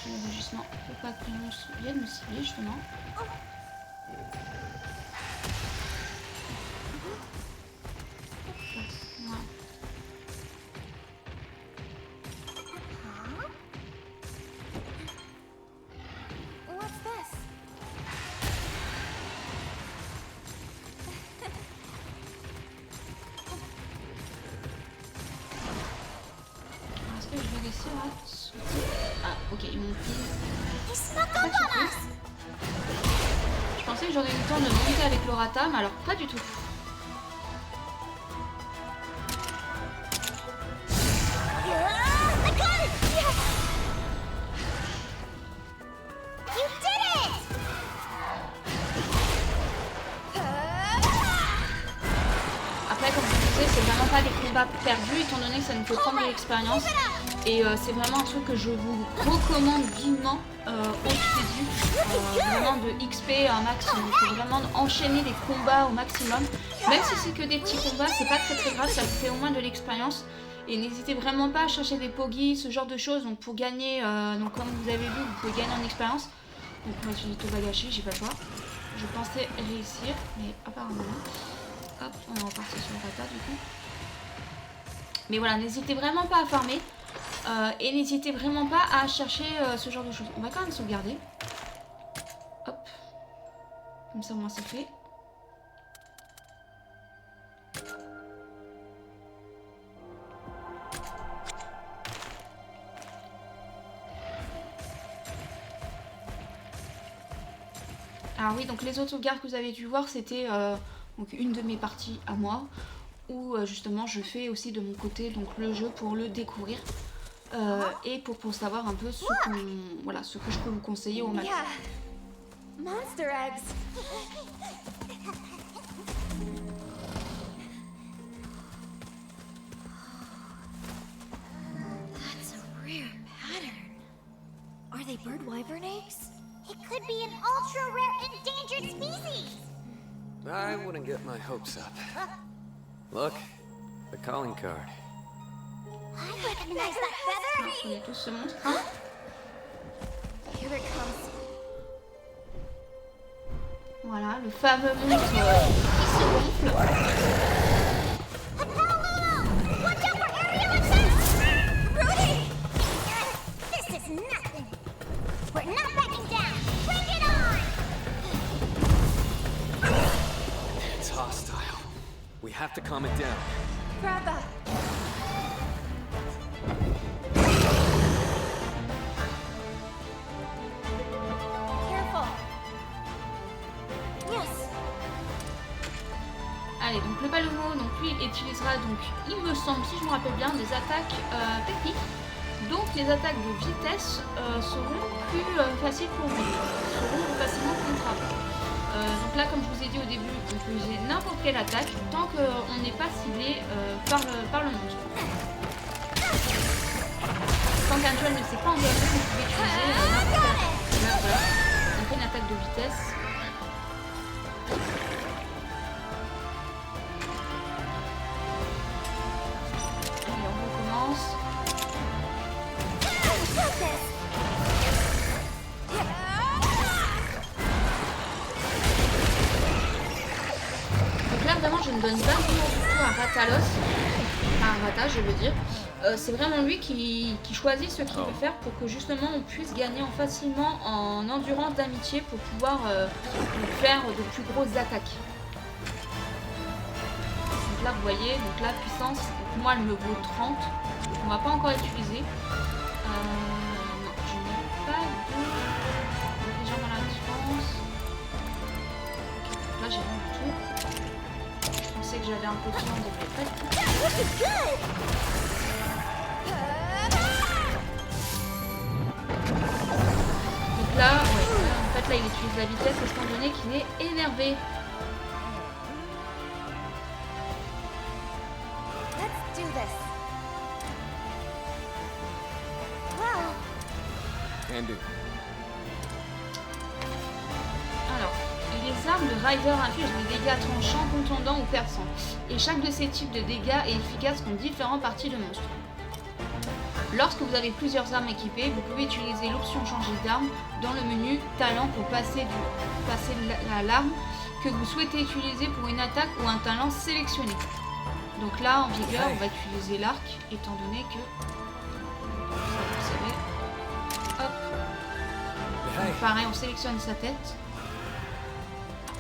J'ai le rugissement. Faut pas que le monstre vienne me cibler justement. Voilà. What's this? Est-ce que je vais réussir à sauter? Ah, ok, ils m'ont pris. Je pensais que j'aurais eu le temps de monter avec le Rata, mais alors pas du tout. Après, comme je vous disais, c'est vraiment pas des combats perdus, étant donné que ça nous fait prendre de l'expérience. Et c'est vraiment un truc que je vous recommande vivement au début. Vraiment de XP un maximum. Il faut vraiment enchaîner les combats au maximum. Même si c'est que des petits combats, c'est pas très grave, ça vous fait au moins de l'expérience. Et n'hésitez vraiment pas à chercher des pogies, ce genre de choses. Donc pour gagner, donc comme vous avez vu, vous pouvez gagner en expérience. Donc moi je vais tout bagacher, j'ai pas le choix. Je pensais réussir, mais apparemment non. Hop, on est reparti sur le Rata du coup. Mais voilà, n'hésitez vraiment pas à farmer. Et n'hésitez vraiment pas à chercher ce genre de choses. On va quand même sauvegarder. Hop. Comme ça, au moins, c'est fait. Alors oui, donc les autres sauvegardes que vous avez dû voir, c'était donc une de mes parties à moi. Où justement, je fais aussi de mon côté donc le jeu pour le découvrir. Et pour savoir un peu ce que je peux vous conseiller au maximum. Yeah. Monster eggs. That's a rare pattern. Are they bird wyvern eggs? It could be an ultra-rare endangered species! I wouldn't get my hopes up. Look, the calling card. I recognize that feather! On est tous ce monstre, hein? Here it comes. Voilà, le fameux monstre qui se gonfle. Watch out for aerial attacks! Rudy! This is nothing! We're not backing down! Bring it on! It's hostile. We have to calm it down. Grappa. Careful. Yes. Allez, donc le Palumo, donc lui utilisera donc, il me semble, si je me rappelle bien, des attaques techniques. Donc les attaques de vitesse seront plus faciles pour lui, seront plus facilement contrables. Donc là, comme je vous ai dit au début, on peut utiliser n'importe quelle attaque tant qu'on n'est pas ciblé par le monstre. Tant qu'un duel ne sait pas engager, vous pouvez utiliser n'importe quelle attaque. Là, voilà, on fait une attaque de vitesse. Allez, on recommence. Donc là, vraiment, je ne donne pas vraiment du tout à Ratalos. Enfin, à Rata, je veux dire. C'est vraiment lui qui choisit ce qu'il veut faire pour que justement on puisse gagner facilement en endurance d'amitié pour pouvoir faire de plus grosses attaques. Donc là, vous voyez, donc la puissance, pour moi, elle me vaut 30. Donc on va pas encore utiliser. Non, je n'ai pas de... Déjà dans la défense. Là, j'ai rien du tout. Je pensais que j'avais un peu de temps, donc pas du tout. Donc là, ouais, en fait, là, il utilise la vitesse étant donné qu'il est énervé. Let's do this. Well, Can do. Alors, les armes de Rider infligent des dégâts tranchants, contondants ou perçants. Et chaque de ces types de dégâts est efficace contre différentes parties de monstre. Lorsque vous avez plusieurs armes équipées, vous pouvez utiliser l'option changer d'arme dans le menu talent pour passer l'arme que vous souhaitez utiliser pour une attaque ou un talent sélectionné. Donc là, en vigueur, on va utiliser l'arc, étant donné que... vous savez. Hop. Donc, pareil, on sélectionne sa tête.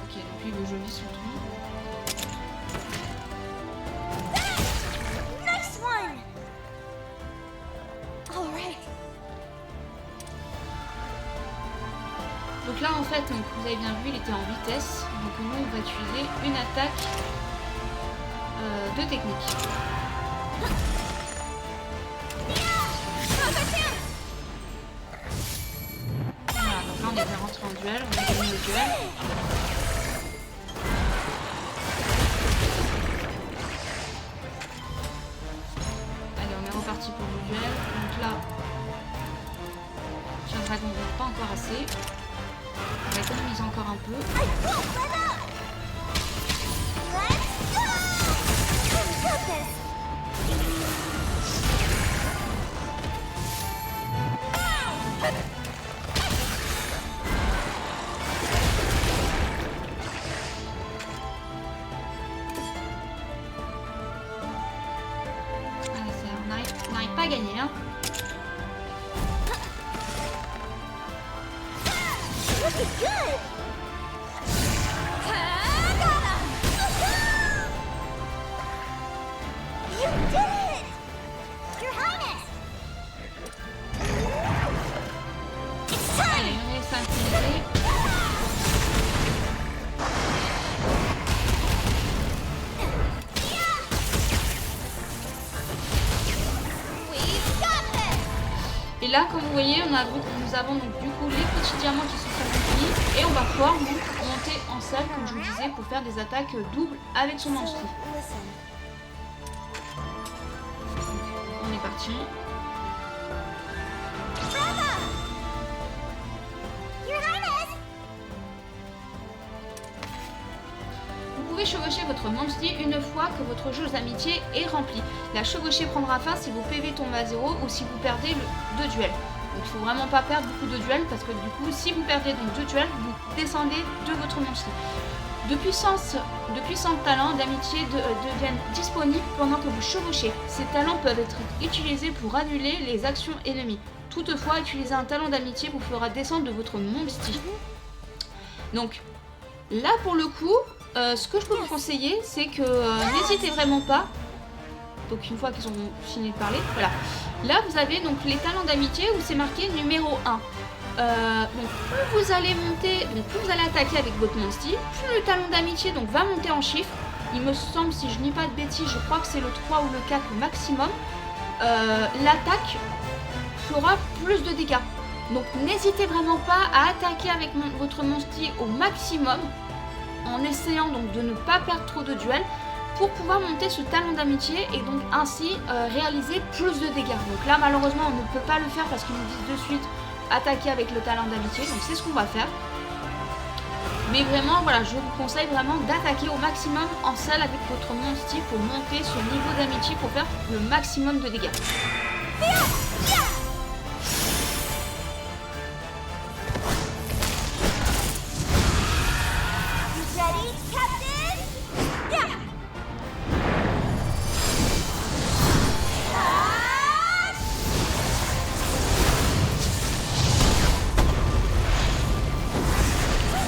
Ok, donc lui, le joli son truc. Nice one! All right. Donc là, en fait, donc, vous avez bien vu, il était en vitesse. Donc nous, on va utiliser une attaque de technique. Voilà, donc là, on est bien rentré en duel. On a gagné le duel. Allez, on est reparti pour le duel. Donc là, j'ai un dragon, pas encore assez. On va économiser encore un peu. On n'arrive pas à gagner, hein. Looking good! You did it! Your Highness! It's time! Allez, on laisse s'infiltrer. Et là, comme vous voyez, nous avons donc du coup les petits diamants qui sont remplis et on va pouvoir monter en salle, comme je vous disais, pour faire des attaques doubles avec son monstre. On est parti. Vous pouvez chevaucher votre monstie une fois que votre jauge d'amitié est remplie. La chevauchée prendra fin si vos PV tombent à 0 ou si vous perdez deux duels. Donc il faut vraiment pas perdre beaucoup de duels parce que du coup si vous perdez donc 2 duels, vous descendez de votre monstie. De puissants talents d'amitié deviennent disponibles pendant que vous chevauchez. Ces talents peuvent être utilisés pour annuler les actions ennemies. Toutefois, utiliser un talent d'amitié vous fera descendre de votre monstie. Donc là pour le coup, ce que je peux vous conseiller, c'est que n'hésitez vraiment pas. Donc une fois qu'ils ont fini de parler, voilà. Là vous avez donc les talents d'amitié où c'est marqué numéro 1. Donc plus vous allez monter, donc plus vous allez attaquer avec votre monstie, plus le talent d'amitié donc va monter en chiffres. Il me semble, si je dis pas de bêtises, je crois que c'est le 3 ou le 4 maximum. L'attaque fera plus de dégâts. Donc n'hésitez vraiment pas à attaquer avec votre monstie au maximum, en essayant donc de ne pas perdre trop de duels pour pouvoir monter ce talent d'amitié et donc ainsi réaliser plus de dégâts. Donc là malheureusement on ne peut pas le faire parce qu'ils nous disent de suite attaquer avec le talent d'amitié, donc c'est ce qu'on va faire. Mais vraiment voilà, je vous conseille vraiment d'attaquer au maximum en salle avec votre monstie pour monter ce niveau d'amitié pour faire le maximum de dégâts.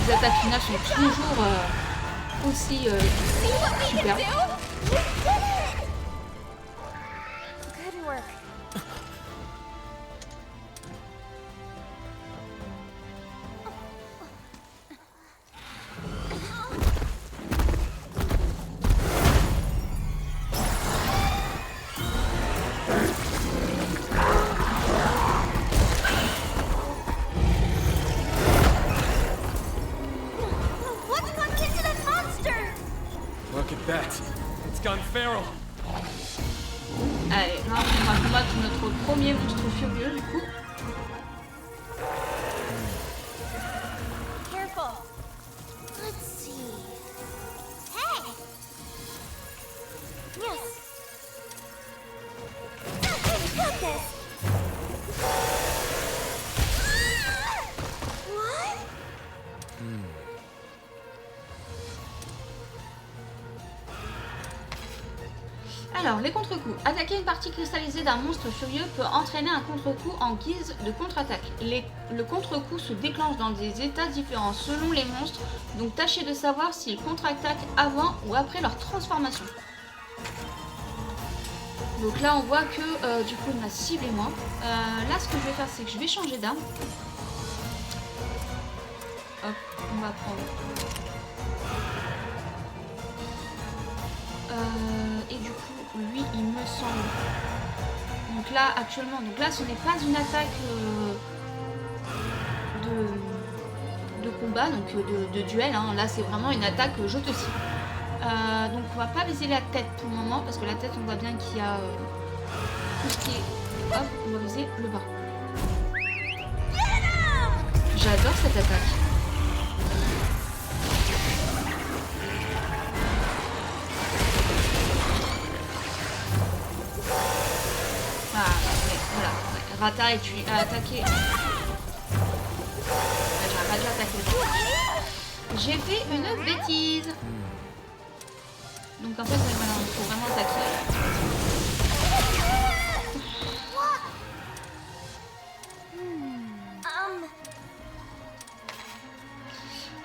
Les attaques finales sont toujours aussi super. Good work. Look at that. It's gone feral. Allez, là on va combattre notre premier monstre furieux du coup. Careful. Let's Alors, les contre-coups. Attaquer une partie cristallisée d'un monstre furieux peut entraîner un contre-coup en guise de contre-attaque. Le contre-coup se déclenche dans des états différents selon les monstres, donc tâchez de savoir s'ils contre-attaquent avant ou après leur transformation. Donc là, on voit que du coup, il m'a ciblé moi. Là, ce que je vais faire, c'est que je vais changer d'arme. Hop, on va prendre... et du coup, lui, il me semble. Donc là, actuellement, ce n'est pas une attaque de combat, donc de duel. Hein. Là, c'est vraiment une attaque je te cible. Donc, on va pas viser la tête pour le moment, parce que la tête, on voit bien qu'il y a tout ce qui est. Hop, on va viser le bas. J'adore cette attaque. Rata et tu as attaqué. J'aurais pas dû attaquer. J'ai fait une bêtise. Donc en fait, il faut vraiment attaquer.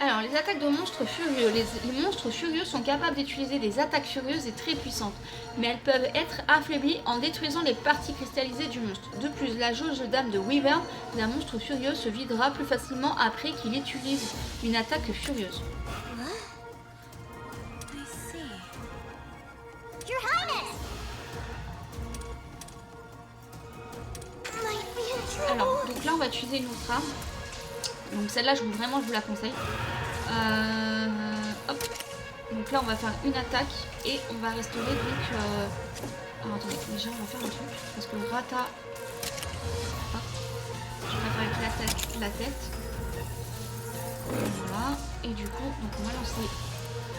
Alors, les attaques de monstres furieux. Les monstres furieux sont capables d'utiliser des attaques furieuses et très puissantes, mais elles peuvent être affaiblies en détruisant les parties cristallisées du monstre. De plus, la jauge d'âme de Wyvern d'un monstre furieux se videra plus facilement après qu'il utilise une attaque furieuse. Alors, donc là, on va utiliser une autre arme. Donc celle-là, je vous la conseille. Hop. Donc là, on va faire une attaque et on va restaurer donc... Alors attendez, déjà on va faire un truc. Parce que Rata... Hop. Je vais faire avec la tête. Voilà. Et du coup, donc on va lancer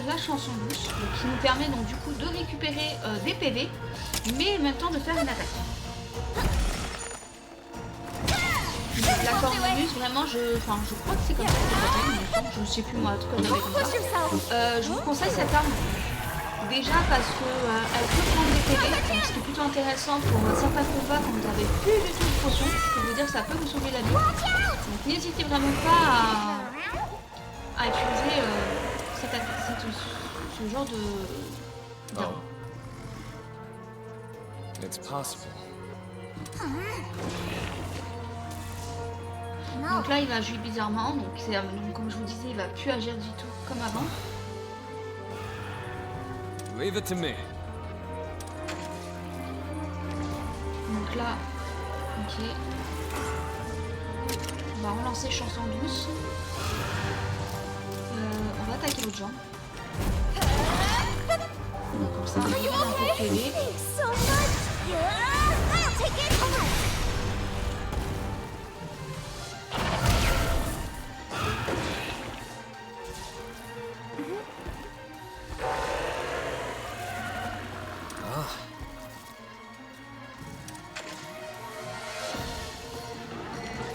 la chanson douce. Donc, qui nous permet donc du coup de récupérer des PV. Mais en même temps de faire une attaque. La cornemuse, vraiment, je crois que c'est comme ça que ça s'appelle, je sais plus moi, en tout cas, comme ça. Je vous conseille cette arme. Déjà parce que elle peut prendre des PV, donc ce qui est plutôt intéressant pour certains combats quand vous n'avez plus du tout de potion. Je peux vous dire que ça peut vous sauver la vie. Donc n'hésitez vraiment pas à utiliser ce genre d'arme. It's possible. Donc là il va agir bizarrement, donc comme je vous disais il va plus agir du tout comme avant. Leave it to me. Donc là, ok. On va relancer chanson douce. On va attaquer l'autre jambe. Donc comme ça on va faire un peu de PV.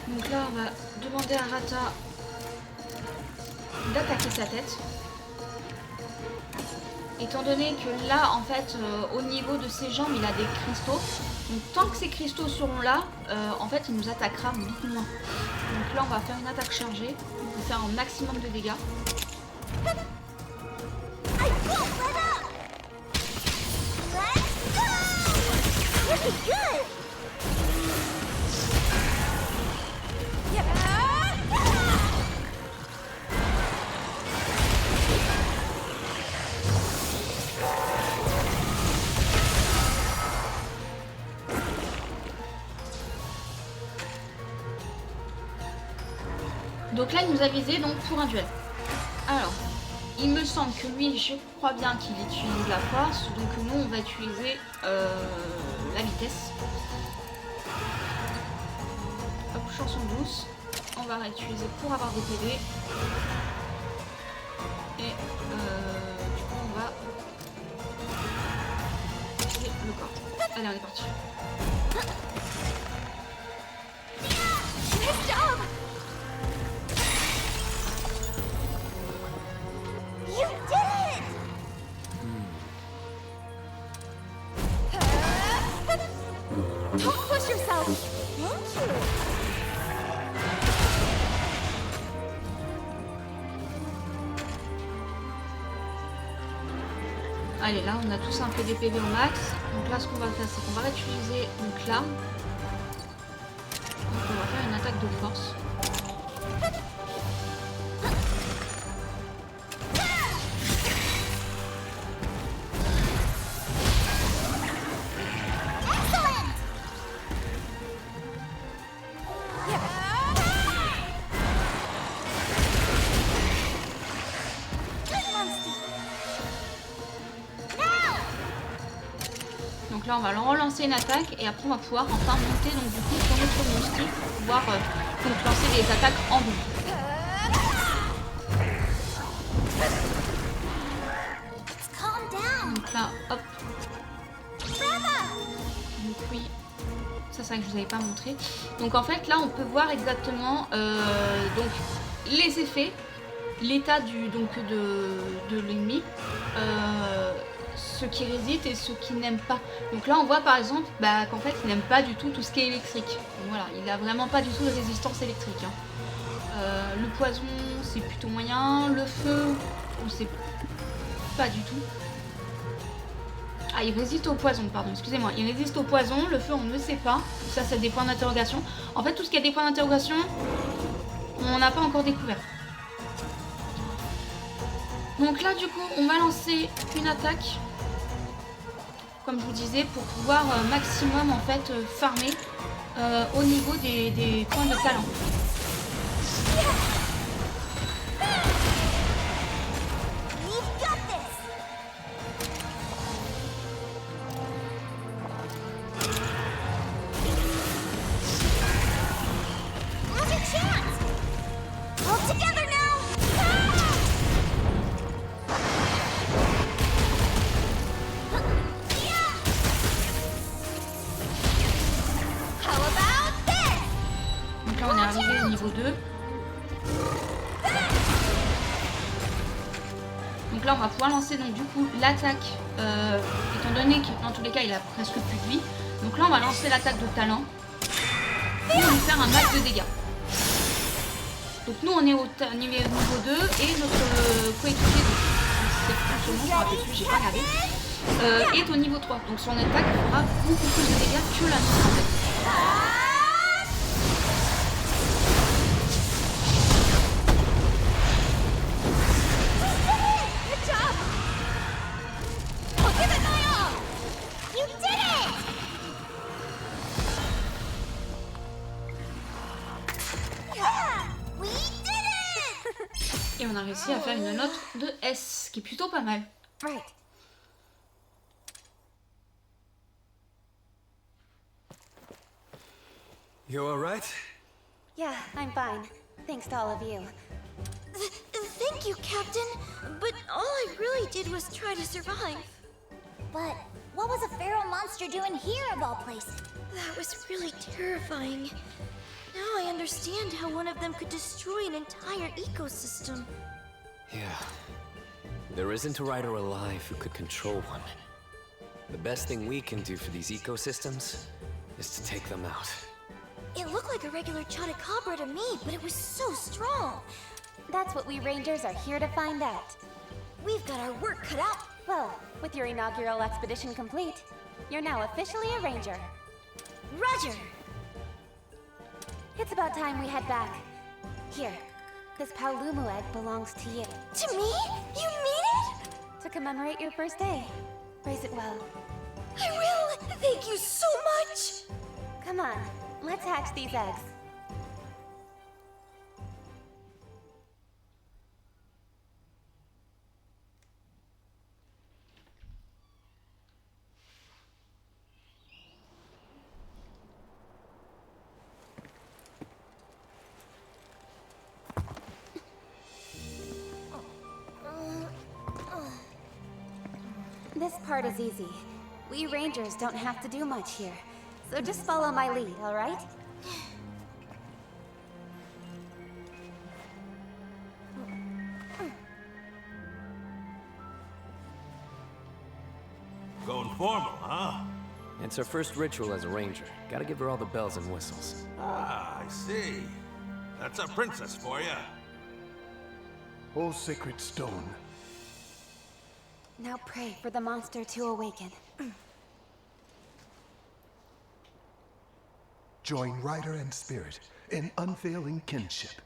Donc là, on va demander à Rata d'attaquer sa tête. Étant donné que là, en fait, au niveau de ses jambes, il a des cristaux. Donc tant que ces cristaux seront là, en fait, il nous attaquera beaucoup moins. Donc là, on va faire une attaque chargée. On va faire un maximum de dégâts. Donc là, il nous a visé donc pour un duel. Alors, il me semble que lui, je crois bien qu'il utilise la force. Donc nous, on va utiliser la vitesse. Hop, chanson douce. On va réutiliser pour avoir des PV. Et du coup, on va utiliser le corps. Allez, on est parti. Don't push yourself. Thank you. Allez, là on a tous un peu des PV au max. Donc là ce qu'on va faire c'est qu'on va réutiliser donc l'arme. Donc on va faire une attaque de force. Donc là on va relancer une attaque et après on va pouvoir enfin monter donc du coup sur notre monstre pour pouvoir donc lancer des attaques en double. Donc là hop. Donc oui, ça c'est vrai que je vous avais pas montré. Donc en fait là on peut voir exactement donc les effets, l'état du donc de l'ennemi. Ceux qui résistent et ceux qui n'aiment pas. Donc là on voit par exemple qu'en fait il n'aime pas du tout tout ce qui est électrique. Donc voilà, il a vraiment pas du tout de résistance électrique. Le poison c'est plutôt moyen, le feu on sait pas du tout. Ah il résiste au poison, pardon, excusez-moi, il résiste au poison, le feu on ne sait pas. Ça c'est des points d'interrogation. En fait tout ce qui a des points d'interrogation, on n'a pas encore découvert. Donc là du coup on va lancer une attaque comme je vous disais pour pouvoir maximum en fait farmer au niveau des points de talent. Niveau 2. Donc là on va pouvoir lancer donc du coup l'attaque étant donné que dans tous les cas il a presque plus de vie. Donc là on va lancer l'attaque de talent pour lui faire un max de dégâts. Donc nous on est au niveau 2 et notre coéquipier, je me rappelle plus, j'ai pas regardé, est au niveau 3. Donc son attaque fera beaucoup plus de dégâts que la nôtre en fait. Et on a réussi à faire une note de S, qui est plutôt pas mal. Right. You alright? Yeah, I'm fine. Thanks to all of you. Thank you, Captain. But all I really did was try to survive. But what was a feral monster doing here of all places? That was really terrifying. Now I understand how one of them could destroy an entire ecosystem. Yeah. There isn't a rider alive who could control one. The best thing we can do for these ecosystems is to take them out. It looked like a regular Chotacabra to me, but it was so strong. That's what we Rangers are here to find out. We've got our work cut out. Well, with your inaugural expedition complete, you're now officially a Ranger. Roger! It's about time we head back. Here, this Paolumu egg belongs to you. To me? You mean it? To commemorate your first day. Raise it well. I will! Thank you so much! Come on, let's hatch these eggs. This part is easy. We Rangers don't have to do much here. So just follow my lead, alright? Going formal, huh? It's her first ritual as a ranger. Gotta give her all the bells and whistles. Ah, I see. That's a princess for you. O sacred stone. Now pray for the monster to awaken. Join Rider and Spirit in unfailing kinship.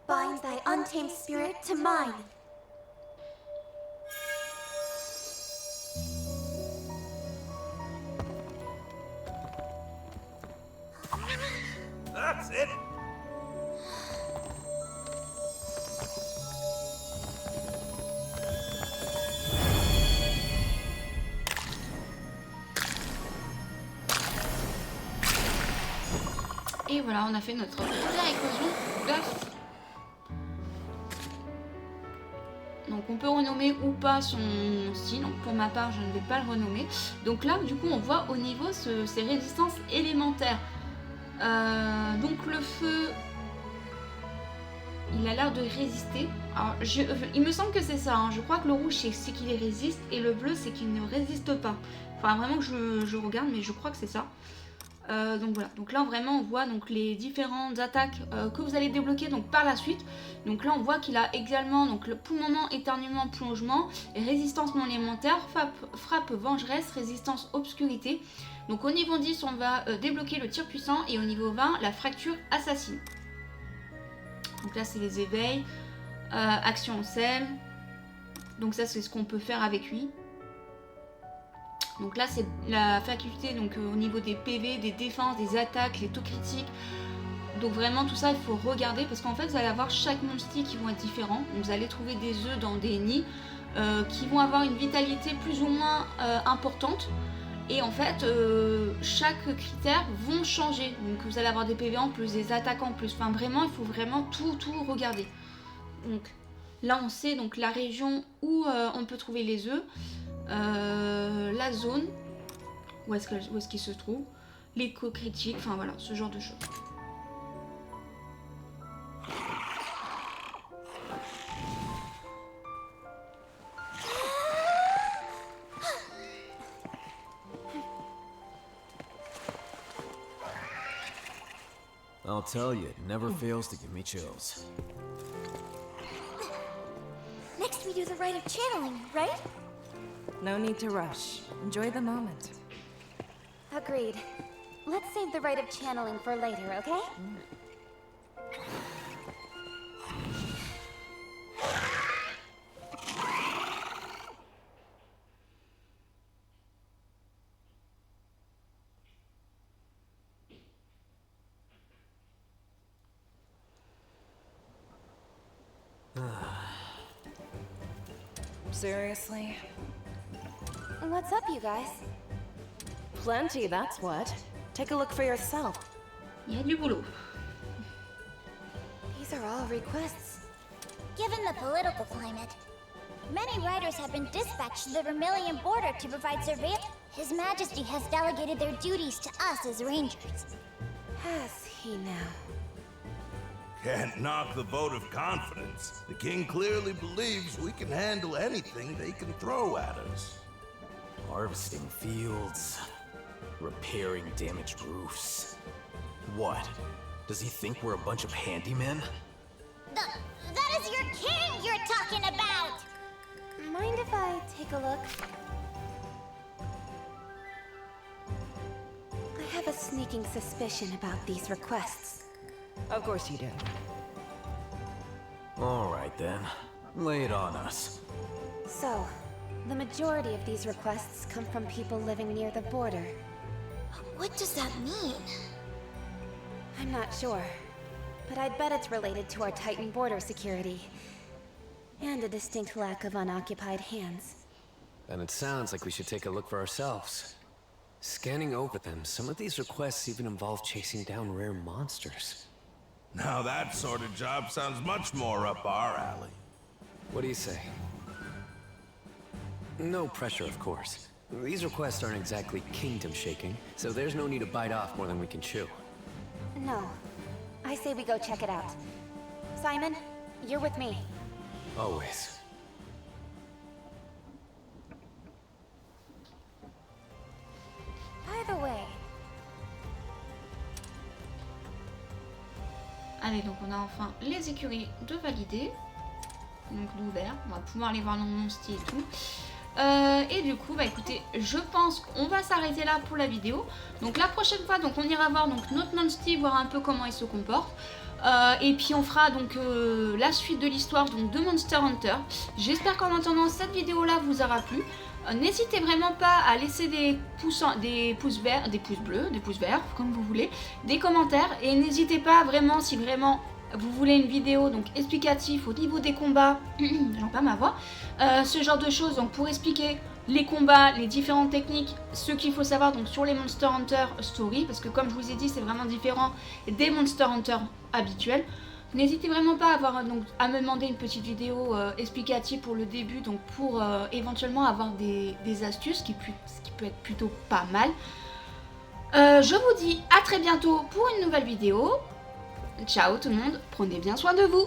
Bind thy untamed spirit to mine. That's it. Et voilà, on a fait notre première éclosion d'œuf. Donc on peut renommer ou pas son style. Donc pour ma part, je ne vais pas le renommer. Donc là, du coup, on voit au niveau ses résistances élémentaires. Donc le feu, il a l'air de résister. Alors, il me semble que c'est ça. Hein. Je crois que le rouge, c'est qu'il résiste et le bleu, c'est qu'il ne résiste pas. Enfin, vraiment que je regarde, mais je crois que c'est ça. Donc voilà, donc là vraiment on voit donc les différentes attaques que vous allez débloquer donc par la suite. Donc là on voit qu'il a également donc le poumonnement, éternuement, plongement, et résistance non élémentaire, frappe vengeresse, résistance obscurité. Donc au niveau 10 on va débloquer le tir puissant et au niveau 20 la fracture assassine. Donc là c'est les éveils, action en sel. Donc ça c'est ce qu'on peut faire avec lui. Donc là c'est la faculté donc au niveau des PV, des défenses, des attaques, les taux critiques. Donc vraiment tout ça il faut regarder parce qu'en fait vous allez avoir chaque monstre qui vont être différents. Donc, vous allez trouver des œufs dans des nids qui vont avoir une vitalité plus ou moins importante. Et en fait chaque critère vont changer. Donc vous allez avoir des PV en plus, des attaques en plus. Enfin vraiment il faut vraiment tout regarder. Donc là on sait donc la région où on peut trouver les œufs. La zone où est-ce qu'il se trouve, l'écho critique, enfin voilà, ce genre de choses. I'll tell you, it never fails to give me chills. Next we do the rite of channeling, right? No need to rush. Enjoy the moment. Agreed. Let's save the rite of channeling for later, okay? Seriously? What's up, you guys? Plenty, that's what. Take a look for yourself. Il y a du boulot. These are all requests. Given the political climate, many riders have been dispatched to the Vermilion border to provide surveillance. His Majesty has delegated their duties to us as rangers. Has he now? Can't knock the vote of confidence. The king clearly believes we can handle anything they can throw at us. Harvesting fields, repairing damaged roofs. What? Does he think we're a bunch of handymen? That is your king you're talking about! Mind if I take a look? I have a sneaking suspicion about these requests. Of course you do. All right then, lay it on us. So, the majority of these requests come from people living near the border. What does that mean? I'm not sure, but I'd bet it's related to our Titan border security. And a distinct lack of unoccupied hands. Then it sounds like we should take a look for ourselves. Scanning over them, some of these requests even involve chasing down rare monsters. Now that sort of job sounds much more up our alley. What do you say? No pressure, of course. These requests aren't exactly kingdom-shaking, so there's no need to bite off more than we can chew. No. I say we go check it out. Simon, you're with me. Always. Allez, donc on a enfin les écuries de valider. Donc d'ouvert, on va pouvoir aller voir dans mon style et tout. Et du coup, bah écoutez, je pense qu'on va s'arrêter là pour la vidéo. Donc la prochaine fois, donc on ira voir donc notre Monstie, voir un peu comment il se comporte. Et puis on fera donc la suite de l'histoire donc de Monster Hunter. J'espère qu'en attendant cette vidéo là vous aura plu. N'hésitez vraiment pas à laisser des pouces verts, des pouces bleus, des pouces verts, comme vous voulez, des commentaires. Et n'hésitez pas vraiment, si vraiment vous voulez une vidéo donc explicative au niveau des combats, j'en perds ma voix, ce genre de choses, donc pour expliquer les combats, les différentes techniques, ce qu'il faut savoir donc sur les Monster Hunter Story, parce que comme je vous ai dit c'est vraiment différent des Monster Hunter habituels. N'hésitez vraiment pas à me demander une petite vidéo explicative pour le début, donc pour éventuellement avoir des astuces, ce qui peut être plutôt pas mal. Je vous dis à très bientôt pour une nouvelle vidéo. Ciao tout le monde, prenez bien soin de vous.